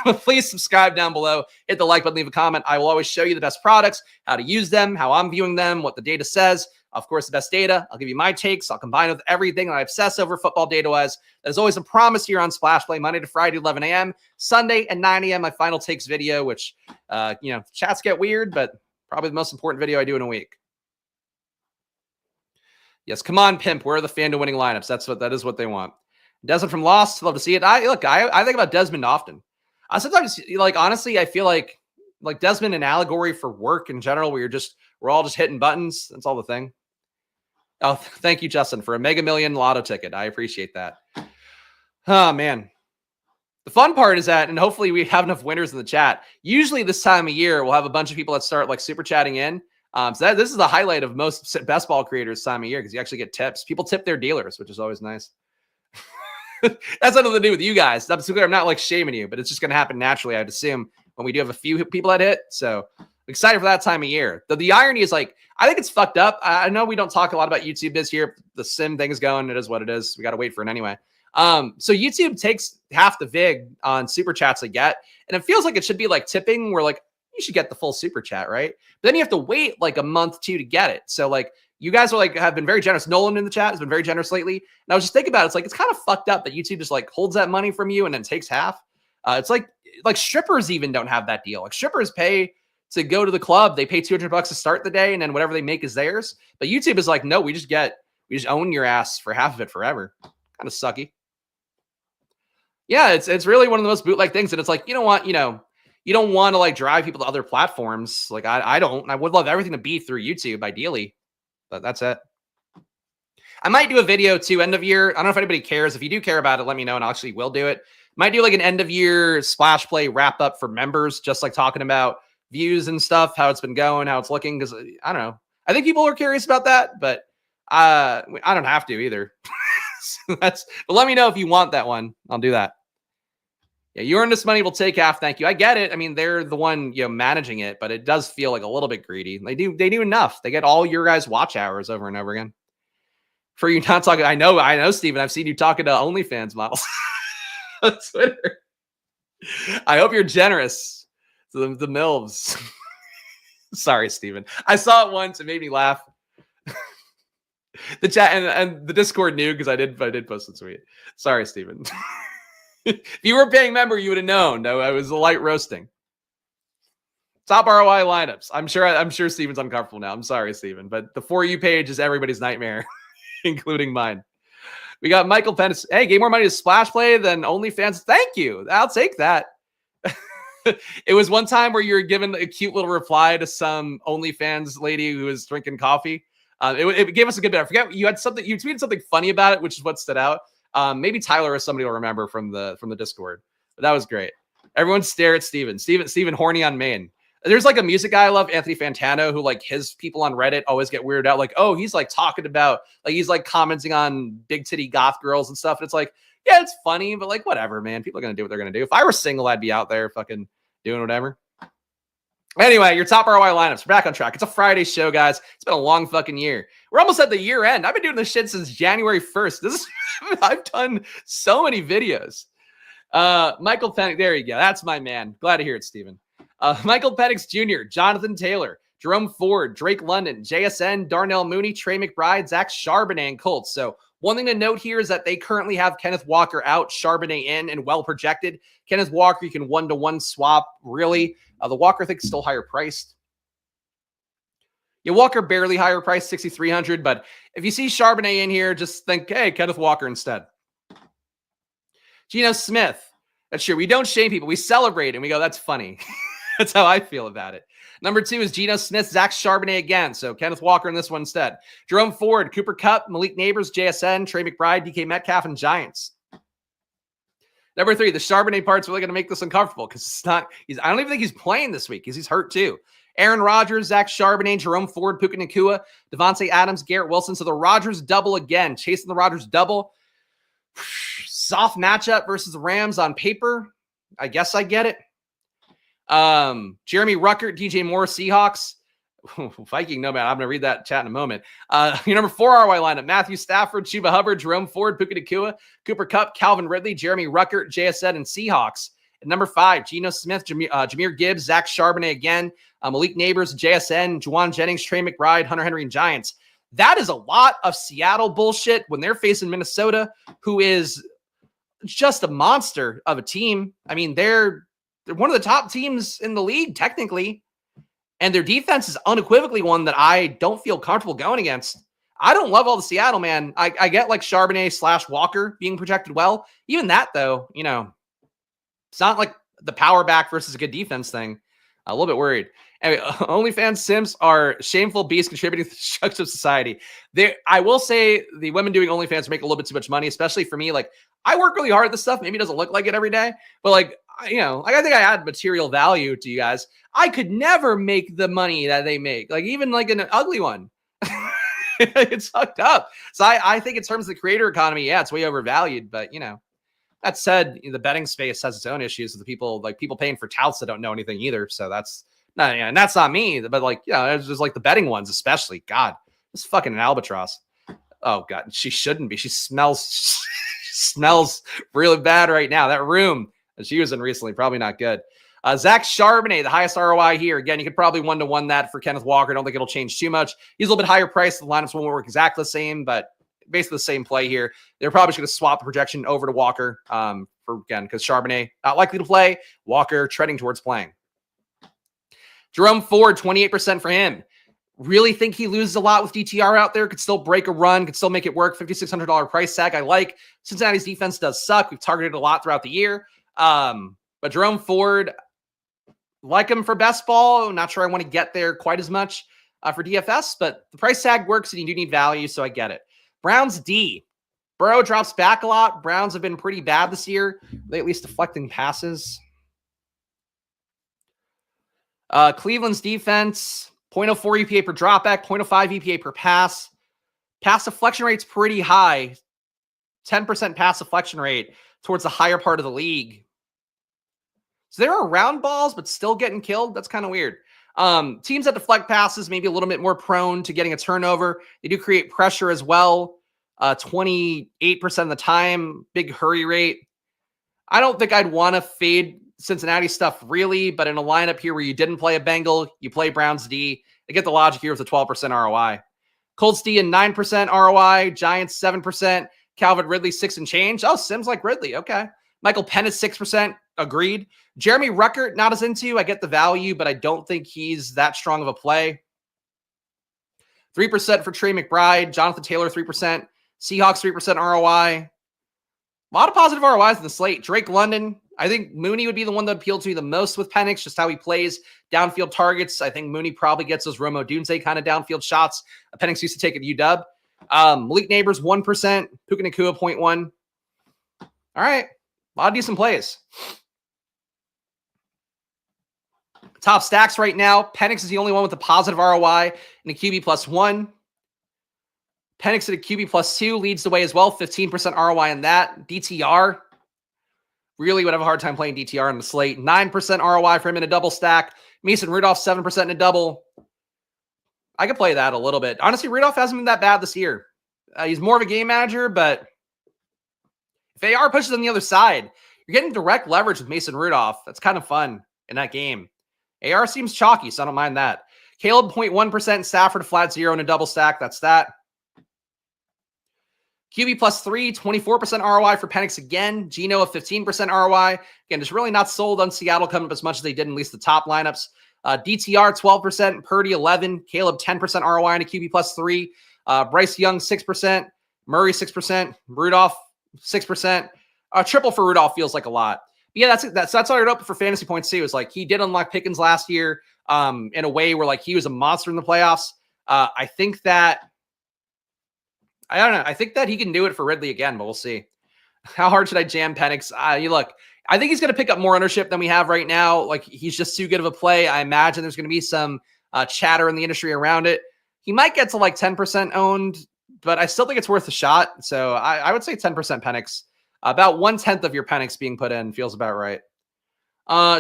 But please subscribe down below. Hit the like button, leave a comment. I will always show you the best products, how to use them, how I'm viewing them, what the data says. Of course, the best data. I'll give you my takes. I'll combine it with everything that I obsess over football data-wise. There's always a promise here on Splash Play, Monday to Friday, 11 a.m., Sunday at 9 a.m., my final takes video, which, chats get weird, but probably the most important video I do in a week. Yes, come on, pimp. Where are the FanDuel winning lineups? That is what they want. Desmond from Lost, love to see it. I think about Desmond often. Sometimes, honestly, I feel like Desmond an allegory for work in general, where we're all just hitting buttons. That's all the thing. Oh, thank you, Justin, for a Mega Million lotto ticket. I appreciate that. Oh, man. The fun part is that, and hopefully we have enough winners in the chat. Usually this time of year, we'll have a bunch of people that start super chatting in. This is the highlight of most best ball creators time of year because you actually get tips. People tip their dealers, which is always nice. That's nothing to do with you guys. I'm not shaming you, but it's just going to happen naturally, I'd assume, when we do have a few people that hit. So excited for that time of year. The irony is I think it's fucked up. I know we don't talk a lot about YouTube this year. The sim thing is going. It is what it is. We got to wait for it anyway. So YouTube takes half the vig on super chats they get. And it feels like it should be like tipping where you should get the full super chat, right? But then you have to wait a month too to get it. So you guys are have been very generous. Nolan in the chat has been very generous lately. And I was just thinking about it. It's kind of fucked up that YouTube just holds that money from you and then takes half. It's like strippers even don't have that deal. Strippers pay to go to the club. They pay $200 to start the day, and then whatever they make is theirs. But YouTube is like, no, we just own your ass for half of it forever. Kind of sucky. Yeah, it's really one of the most bootleg things. And it's like, you know what, you don't want to like drive people to other platforms. Like I don't. I would love everything to be through YouTube, ideally. But that's it. I might do a video too, end of year. I don't know if anybody cares. If you do care about it, let me know, and I actually will do it. Might do like an end of year splash play wrap up for members, just like talking about views and stuff, how it's been going, how it's looking. Because I don't know. I think people are curious about that, but I don't have to either. So but let me know if you want that one. I'll do that. Yeah, you earn this money, we'll take half. Thank you. I get it. I mean, they're the one managing it, but it does feel like a little bit greedy. They do enough. They get all your guys' watch hours over and over again. For you not talking, I know, Steven. I've seen you talking to OnlyFans models on Twitter. I hope you're generous to the MILFs. Sorry, Steven. I saw it once. It made me laugh. The chat and the Discord knew because I did post a tweet. Sorry, Steven. If you were a paying member, you would have known. No, I was a light roasting. Top ROI lineups. I'm sure Steven's uncomfortable now. I'm sorry, Steven, but the For You page is everybody's nightmare, including mine. We got Michael Pennis. Hey, gave more money to Splash Play than OnlyFans. Thank you. I'll take that. It was one time where you were given a cute little reply to some OnlyFans lady who was drinking coffee. It gave us a good bit. I forget you tweeted something funny about it, which is what stood out. Maybe Tyler or somebody will remember from the Discord, but that was great. Everyone stare at Steven horny on main. There's like a music guy I love, Anthony Fantano, who like his people on Reddit always get weirded out. Like, oh, he's like talking about, like, he's like commenting on big titty goth girls and stuff. And it's like, yeah, it's funny, but like, whatever, man. People are going to do what they're going to do. If I were single, I'd be out there fucking doing whatever. Anyway, your top ROI lineups. We're back on track. It's a Friday show, guys. It's been a long fucking year. We're almost at the year end. I've been doing this shit since January 1st. I've done so many videos. Michael Penix. There you go. That's my man. Glad to hear it, Steven. Michael Penix Jr., Jonathan Taylor, Jerome Ford, Drake London, JSN, Darnell Mooney, Trey McBride, Zach Charbonnet, and Colts. So one thing to note here is that they currently have Kenneth Walker out, Charbonnet in, and well projected. Kenneth Walker, you can one-to-one swap, really. The Walker, I think, is still higher priced. Yeah, Walker barely higher priced, 6,300. But if you see Charbonnet in here, just think, hey, Kenneth Walker instead. Geno Smith. That's true. We don't shame people. We celebrate and we go, that's funny. That's how I feel about it. Number 2 is Geno Smith, Zach Charbonnet again. So Kenneth Walker in this one instead. Jerome Ford, Cooper Kupp, Malik Neighbors, JSN, Trey McBride, DK Metcalf, and Giants. Number 3, the Charbonnet part's really going to make this uncomfortable because it's not. I don't even think he's playing this week because he's hurt too. Aaron Rodgers, Zach Charbonnet, Jerome Ford, Puka Nacua, Devontae Adams, Garrett Wilson. So the Rodgers double again, chasing the Rodgers double. Soft matchup versus the Rams on paper. I guess I get it. Jeremy Ruckert, DJ Moore, Seahawks. Viking, no man. I'm going to read that chat in a moment. Your number 4 ROI lineup: Matthew Stafford, Chuba Hubbard, Jerome Ford, Puka Nacua, Cooper Kupp, Calvin Ridley, Jeremy Ruckert, JSN, and Seahawks. At number 5, Geno Smith, Jahmyr Gibbs, Zach Charbonnet again, Malik Neighbors, JSN, Juwan Jennings, Trey McBride, Hunter Henry, and Giants. That is a lot of Seattle bullshit when they're facing Minnesota, who is just a monster of a team. I mean, they're one of the top teams in the league, technically. And their defense is unequivocally one that I don't feel comfortable going against. I don't love all the Seattle, man. I get like Charbonnet / Walker being projected well. Even that, though, it's not like the power back versus a good defense thing. A little bit worried. Anyway, OnlyFans Sims are shameful beasts contributing to the destruction of society. I will say the women doing OnlyFans make a little bit too much money, especially for me. Like, I work really hard at this stuff. Maybe it doesn't look like it every day, but like, I think I add material value to you guys. I could never make the money that they make, like even like an ugly one. It's fucked up. So I think in terms of the creator economy, yeah, it's way overvalued. But that said, the betting space has its own issues with the people paying for touts that don't know anything either. So that's not, and that's not me. But it's just like the betting ones, especially. God, it's fucking an albatross. Oh God, she shouldn't be. She smells really bad right now. That room that she was in recently, probably not good. Zach Charbonnet, the highest ROI here. Again, you could probably one-to-one that for Kenneth Walker. I don't think it'll change too much. He's a little bit higher priced. The lineups won't work exactly the same, but basically the same play here. They're probably just going to swap the projection over to Walker because Charbonnet not likely to play. Walker treading towards playing. Jerome Ford, 28% for him. Really think he loses a lot with DTR out there. Could still break a run, could still make it work. $5,600 price tag. I like. Cincinnati's defense does suck. We've targeted a lot throughout the year. But Jerome Ford, like him for best ball. Not sure I want to get there quite as much for DFS, but the price tag works and you do need value, so I get it. Browns D. Burrow drops back a lot. Browns have been pretty bad this year. They at least deflecting passes. Cleveland's defense, 0.04 EPA per dropback, 0.05 EPA per pass. Pass deflection rate's pretty high. 10% pass deflection rate towards the higher part of the league. So they're around balls, but still getting killed. That's kind of weird. Teams that deflect passes maybe a little bit more prone to getting a turnover. They do create pressure as well. 28% of the time, big hurry rate. I don't think I'd want to fade Cincinnati stuff really, but in a lineup here where you didn't play a Bengal, you play Browns D. I get the logic here with a 12% ROI. Colts D and 9% ROI. Giants 7%. Calvin Ridley 6 and change. Oh, Sims like Ridley. Okay. Michael Penix 6%. Agreed. Jeremy Ruckert, not as into. I get the value, but I don't think he's that strong of a play. 3% for Trey McBride. Jonathan Taylor 3%. Seahawks 3% ROI. A lot of positive ROIs in the slate. Drake London. I think Mooney would be the one that appealed to me the most with Penix, just how he plays downfield targets. I think Mooney probably gets those Romo Dunze kind of downfield shots. Penix used to take at UW. Malik Neighbors 1%. Puka Nacua 0.1. All right. A lot of decent plays. Top stacks right now. Penix is the only one with a positive ROI and a QB +1. Penix at a QB +2 leads the way as well. 15% ROI in that. DTR. Really would have a hard time playing DTR on the slate. 9% ROI for him in a double stack. Mason Rudolph, 7% in a double. I could play that a little bit. Honestly, Rudolph hasn't been that bad this year. He's more of a game manager, but if AR pushes on the other side, you're getting direct leverage with Mason Rudolph. That's kind of fun in that game. AR seems chalky, so I don't mind that. Caleb, 0.1%. Stafford, flat 0 in a double stack. That's that. QB +3, 24% ROI for Penix again. Geno, a 15% ROI. Again, just really not sold on Seattle coming up as much as they did in at least the top lineups. DTR, 12%. Purdy, 11. Caleb, 10% ROI on a QB +3. Bryce Young, 6%. Murray, 6%. Rudolph, 6%. Triple for Rudolph feels like a lot. But yeah, that's all I'd open for fantasy points too. Is like he did unlock Pickens last year in a way where like he was a monster in the playoffs. I think that I don't know. I think that he can do it for Ridley again, but we'll see. How hard should I jam Penix? You look, I think he's going to pick up more ownership than we have right now. Like he's just too good of a play. I imagine there's going to be some chatter in the industry around it. He might get to like 10% owned, but I still think it's worth a shot. So I would say 10% Penix. About 1/10 of your Penix being put in feels about right.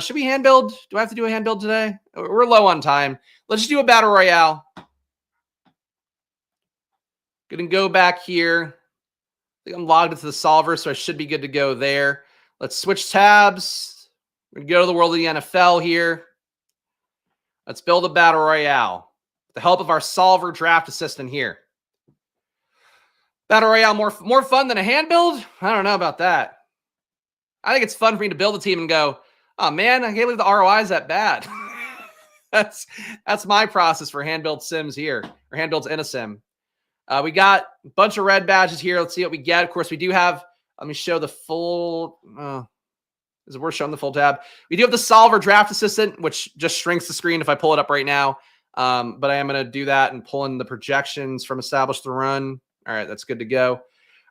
Should we hand build? Do I have to do a hand build today? We're low on time. Let's just do a battle royale. Gonna go back here. I think I'm logged into the solver, so I should be good to go there. Let's switch tabs. We're gonna go to the world of the NFL here. Let's build a battle royale with the help of our solver draft assistant here. Battle royale more fun than a hand build? I don't know about that. I think it's fun for me to build a team and go, oh man, I can't believe the ROI is that bad. that's my process for hand build sims here, or hand builds in a sim. We got a bunch of red badges here. Let's see what we get. Of course, we do have, let me show the full, is it worth showing the full tab? We do have the solver draft assistant, which just shrinks the screen if I pull it up right now. But I am going to do that and pull in the projections from established to run. All right, that's good to go.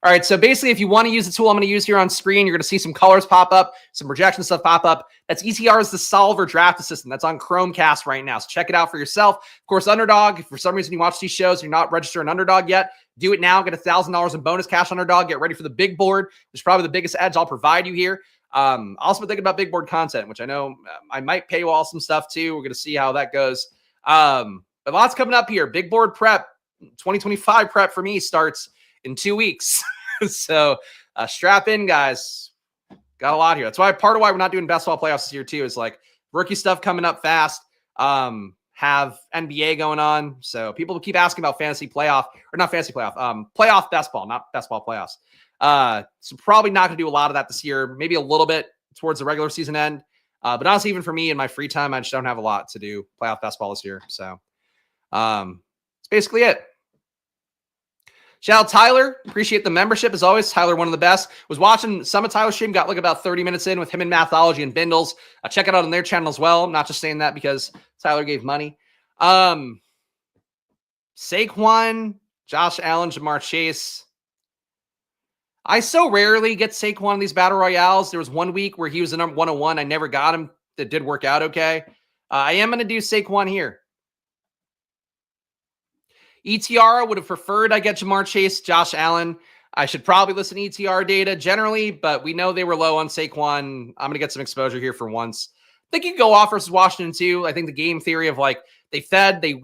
All right, so basically, if you want to use the tool I'm going to use here on screen, you're going to see some colors pop up, some projection stuff pop up. That's ETR is the solver draft assistant. That's on Chromecast right now, so check it out for yourself. Of course, Underdog, if for some reason you watch these shows and you're not registered in Underdog yet, do it now. Get $1,000 in bonus cash on Underdog. Get ready for the big board, which is probably the biggest edge I'll provide you here. Also been thinking about big board content, which I know I might paywall some stuff too. We're going to see how that goes. But lots coming up here. Big board prep, 2025 prep for me starts in 2 weeks. So strap in, guys. Got a lot here. That's why part of why we're not doing best ball playoffs this year too is like rookie stuff coming up fast. Have NBA going on. So people keep asking about fantasy playoff, or not fantasy playoff, playoff best ball, not best ball playoffs. So probably not going to do a lot of that this year. Maybe a little bit towards the regular season end. But honestly, even for me in my free time, I just don't have a lot to do. Playoff best ball this year. So that's basically it. Shout out Tyler. Appreciate the membership as always. Tyler, one of the best. Was watching some of Tyler's stream. Got like about 30 minutes in with him and Mathology and Bindles. Check it out on their channel as well. I'm not just saying that because Tyler gave money. Saquon, Josh Allen, Jamar Chase. I so rarely get Saquon in these battle royales. There was one week where he was the number 101. I never got him. That did work out okay. I am going to do Saquon here. ETR, would have preferred I get Jamar Chase, Josh Allen. I should probably listen to ETR data generally, but we know they were low on Saquon. I'm going to get some exposure here for once. I think you can go off versus Washington too. I think the game theory of like they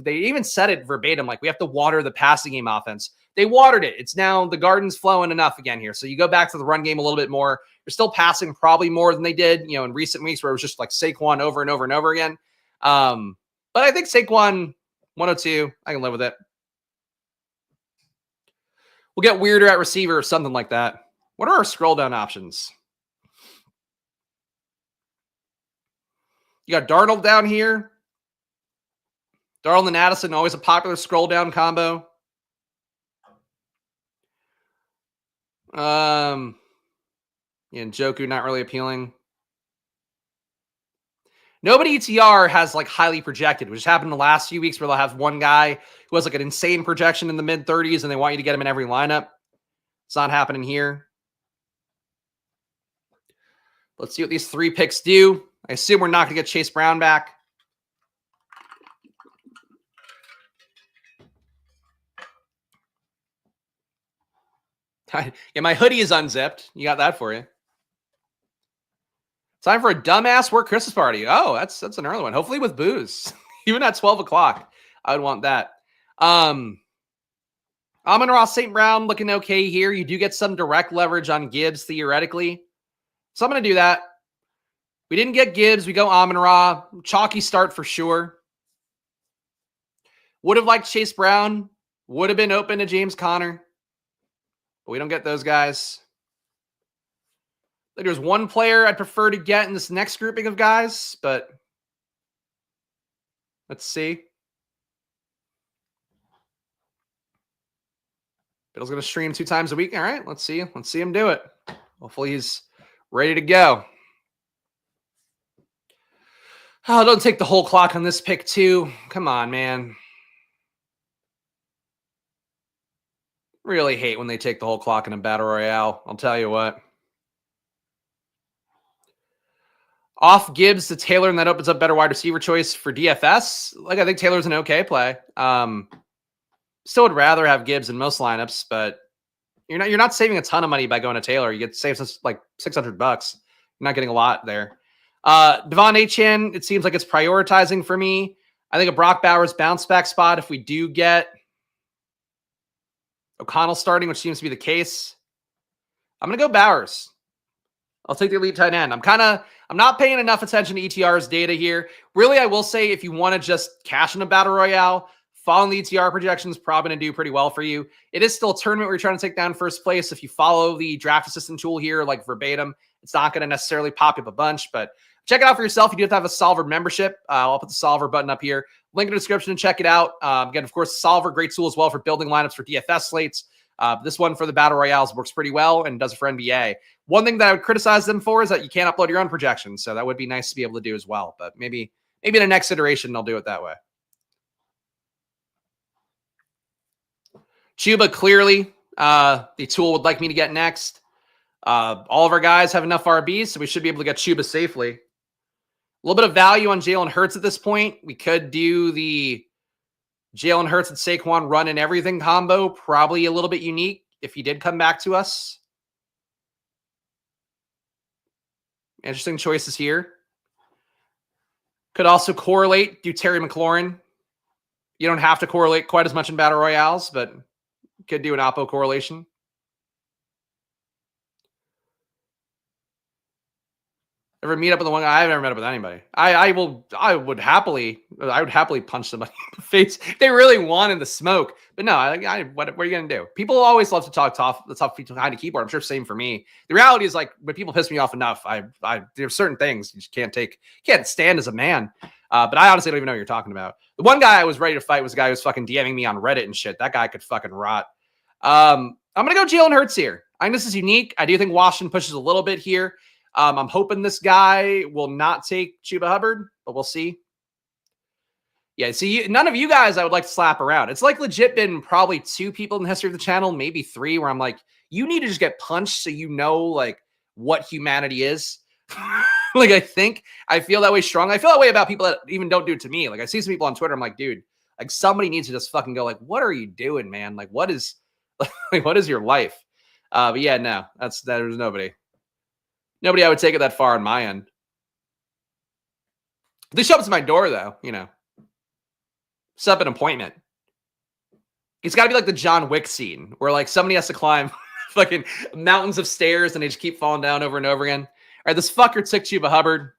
even said it verbatim, like we have to water the passing game offense. They watered it. It's now the garden's flowing enough again here. So you go back to the run game a little bit more. You're still passing probably more than they did, in recent weeks where it was just like Saquon over and over and over again. But I think Saquon 102, I can live with it. We'll get weirder at receiver or something like that. What are our scroll down options? You got Darnold down here. Darnold and Addison, always a popular scroll down combo. And Njoku, not really appealing. Nobody ETR has like highly projected, which happened in the last few weeks where they'll have one guy who has like an insane projection in the mid 30s and they want you to get him in every lineup. It's not happening here. Let's see what these 3 picks do. I assume we're not going to get Chase Brown back. Yeah, my hoodie is unzipped. You got that for you. Time for a dumbass work Christmas party. Oh, that's an early one. Hopefully with booze. Even at 12 o'clock, I would want that. Amon-Ra St. Brown looking okay here. You do get some direct leverage on Gibbs theoretically. So I'm going to do that. We didn't get Gibbs. We go Amon-Ra. Chalky start for sure. Would have liked Chase Brown. Would have been open to James Conner. But we don't get those guys. There's one player I'd prefer to get in this next grouping of guys, but let's see. Biddle's going to stream 2 times a week. All right, let's see. Let's see him do it. Hopefully he's ready to go. Oh, don't take the whole clock on this pick too. Come on, man. Really hate when they take the whole clock in a battle royale. I'll tell you what. Off Gibbs to Taylor, and that opens up better wide receiver choice for DFS. Like, I think Taylor's an okay play. Still would rather have Gibbs in most lineups, but you're not saving a ton of money by going to Taylor. You get saved like $600. You're not getting a lot there. Devon Achane, it seems like it's prioritizing for me. I think a Brock Bowers bounce back spot if we do get O'Connell starting, which seems to be the case. I'm going to go Bowers. I'll take the elite tight end. I'm not paying enough attention to ETR's data here. Really, I will say if you want to just cash in a battle royale, following the ETR projections is probably going to do pretty well for you. It is still a tournament where you're trying to take down first place. If you follow the draft assistant tool here, like verbatim, it's not going to necessarily pop up a bunch, but check it out for yourself. You do have to have a Solver membership. I'll put the Solver button up here. Link in the description and check it out. Again, of course, Solver, great tool as well for building lineups for DFS slates. This one for the battle royales works pretty well and does it for NBA. One thing that I would criticize them for is that you can't upload your own projections. So that would be nice to be able to do as well. But maybe in the next iteration, they'll do it that way. Chuba, clearly, the tool would like me to get next. All of our guys have enough RBs, so we should be able to get Chuba safely. A little bit of value on Jalen Hurts at this point. We could do the Jalen Hurts and Saquon run and everything combo. Probably a little bit unique if he did come back to us. Interesting choices here. Could also correlate, do Terry McLaurin. You don't have to correlate quite as much in battle royales, but could do an oppo correlation. Ever meet up with the one guy? I've never met up with anybody. I would happily punch somebody in the face if they really wanted the smoke. But no, what are you gonna do? People always love to talk tough behind a keyboard. I'm sure same for me. The reality is like when people piss me off enough, there's certain things you just can't stand as a man. But I honestly don't even know what you're talking about. The one guy I was ready to fight was the guy who was fucking DMing me on Reddit and shit. That guy could fucking rot. I'm gonna go Jalen Hurts here. I think this is unique. I do think Washington pushes a little bit here. I'm hoping this guy will not take Chuba Hubbard, but we'll see. Yeah, see, none of you guys I would like to slap around. It's like legit been probably 2 people in the history of the channel, maybe 3, where I'm like, you need to just get punched so you know like what humanity is. Like I feel that way strong. I feel that way about people that even don't do it to me. Like I see some people on Twitter, I'm like, dude, like somebody needs to just fucking go like, what are you doing, man? Like what is like what is your life? But yeah, no, there's nobody. Nobody I would take it that far on my end. If they show up to my door, though, set up an appointment. It's got to be like the John Wick scene where like somebody has to climb fucking mountains of stairs and they just keep falling down over and over again. All right, this fucker took Chuba Hubbard.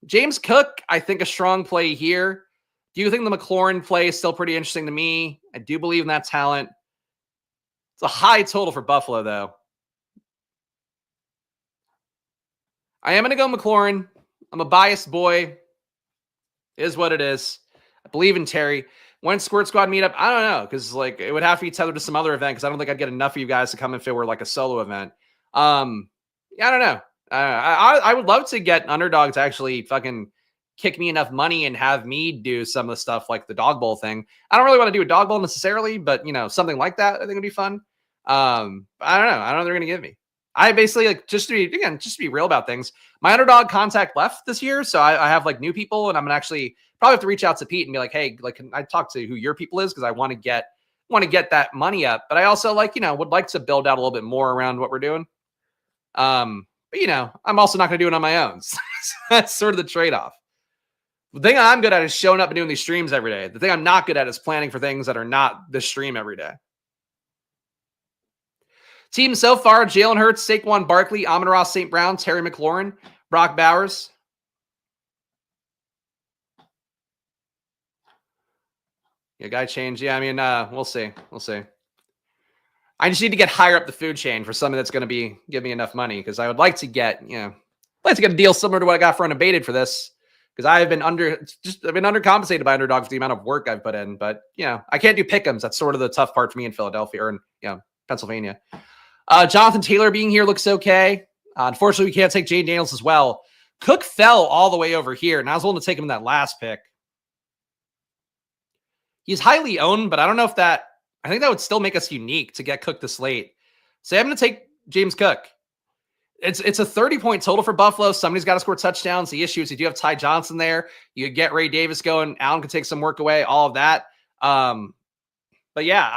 James Cook, I think a strong play here. Do you think the McLaurin play is still pretty interesting to me? I do believe in that talent. It's a high total for Buffalo, though. I am going to go McLaurin. I'm a biased boy. It is what it is. I believe in Terry. When Squirt Squad meetup, I don't know, because like it would have to be tethered to some other event because I don't think I'd get enough of you guys to come if it were like a solo event. Yeah, I don't know. I would love to get Underdog to actually fucking kick me enough money and have me do some of the stuff like the Dog Bowl thing. I don't really want to do a Dog Bowl necessarily, but something like that I think would be fun. I don't know. I don't know what they're gonna give me. I basically like just to be real about things. My Underdog contact left this year, so I have like new people, and I'm gonna actually probably have to reach out to Pete and be like, hey, like can I talk to who your people is because I want to get that money up, but I also like would like to build out a little bit more around what we're doing. But I'm also not gonna do it on my own. So that's sort of the trade-off. The thing I'm good at is showing up and doing these streams every day. The thing I'm not good at is planning for things that are not the stream every day. Team so far, Jalen Hurts, Saquon Barkley, Amon-Ra St. Brown, Terry McLaurin, Brock Bowers. Yeah, guy change. Yeah, I mean, we'll see. We'll see. I just need to get higher up the food chain for something that's going to give me enough money because I would like to get, a deal similar to what I got for Unabated for this because I've been undercompensated by Underdog for the amount of work I've put in. But, I can't do pick'ems. That's sort of the tough part for me in Philadelphia or in Pennsylvania. Jonathan Taylor being here looks okay. Unfortunately, we can't take Jane Daniels as well. Cook fell all the way over here, and I was willing to take him in that last pick. He's highly owned, but I don't know if I think that would still make us unique to get Cook this late. So I'm going to take James Cook. It's a 30-point total for Buffalo. Somebody's got to score touchdowns. The issue is you do have Ty Johnson there. You could get Ray Davis going. Allen could take some work away, all of that. But yeah,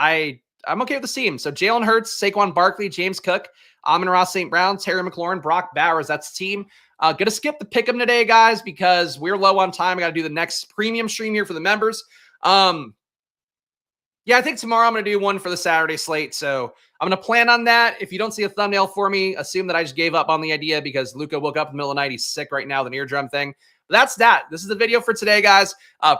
I'm okay with the team. So Jalen Hurts, Saquon Barkley, James Cook, Amon-Ra St. Brown, Terry McLaurin, Brock Bowers. That's the team. Going to skip the pick'em today, guys, because we're low on time. I got to do the next premium stream here for the members. Yeah, I think tomorrow I'm going to do one for the Saturday slate. So I'm going to plan on that. If you don't see a thumbnail for me, assume that I just gave up on the idea because Luca woke up in the middle of the night. He's sick right now, the eardrum thing. But that's that. This is the video for today, guys.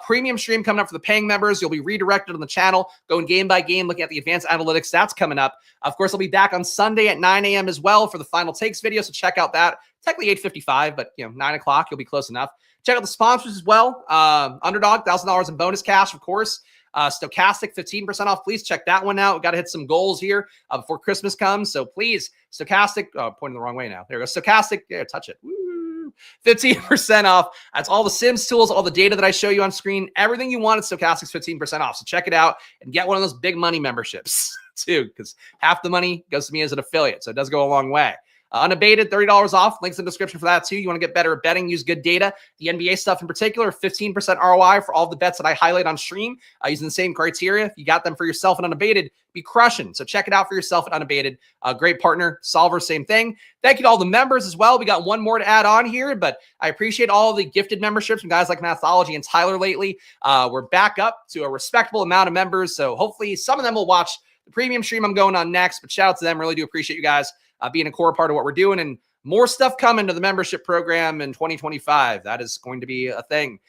Premium stream coming up for the paying members. You'll be redirected on the channel, going game by game, looking at the advanced analytics. That's coming up. Of course, I'll be back on Sunday at 9 a.m. as well for the final takes video. So check out that. Technically 8:55, but 9 o'clock, you'll be close enough. Check out the sponsors as well. Underdog, $1,000 in bonus cash, of course. Stochastic, 15% off. Please check that one out. We got to hit some goals here before Christmas comes. So please, Stochastic, pointing the wrong way now. There we go. Stochastic, yeah, touch it. Woo. 15% off. That's all the Sims tools, all the data that I show you on screen. Everything you want at Stochastic's 15% off. So check it out and get one of those big money memberships too, because half the money goes to me as an affiliate. So it does go a long way. Unabated, $30 off. Links in the description for that too. You want to get better at betting, use good data. The NBA stuff in particular, 15% ROI for all the bets that I highlight on stream using the same criteria. If you got them for yourself and Unabated, be crushing. So check it out for yourself at Unabated. Great partner. Solver, same thing. Thank you to all the members as well. We got one more to add on here, but I appreciate all the gifted memberships from guys like Mathology and Tyler lately. We're back up to a respectable amount of members. So hopefully some of them will watch the premium stream I'm going on next, but shout out to them. Really do appreciate you guys being a core part of what we're doing. And more stuff coming to the membership program in 2025. That is going to be a thing.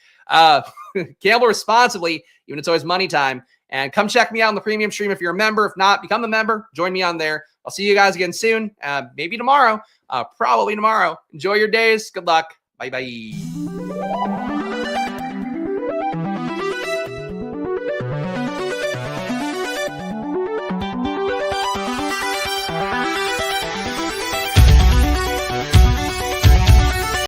Gamble responsibly, even it's always money time. And come check me out on the premium stream if you're a member. If not, become a member. Join me on there. I'll see you guys again soon. Maybe tomorrow. Probably tomorrow. Enjoy your days. Good luck. Bye-bye.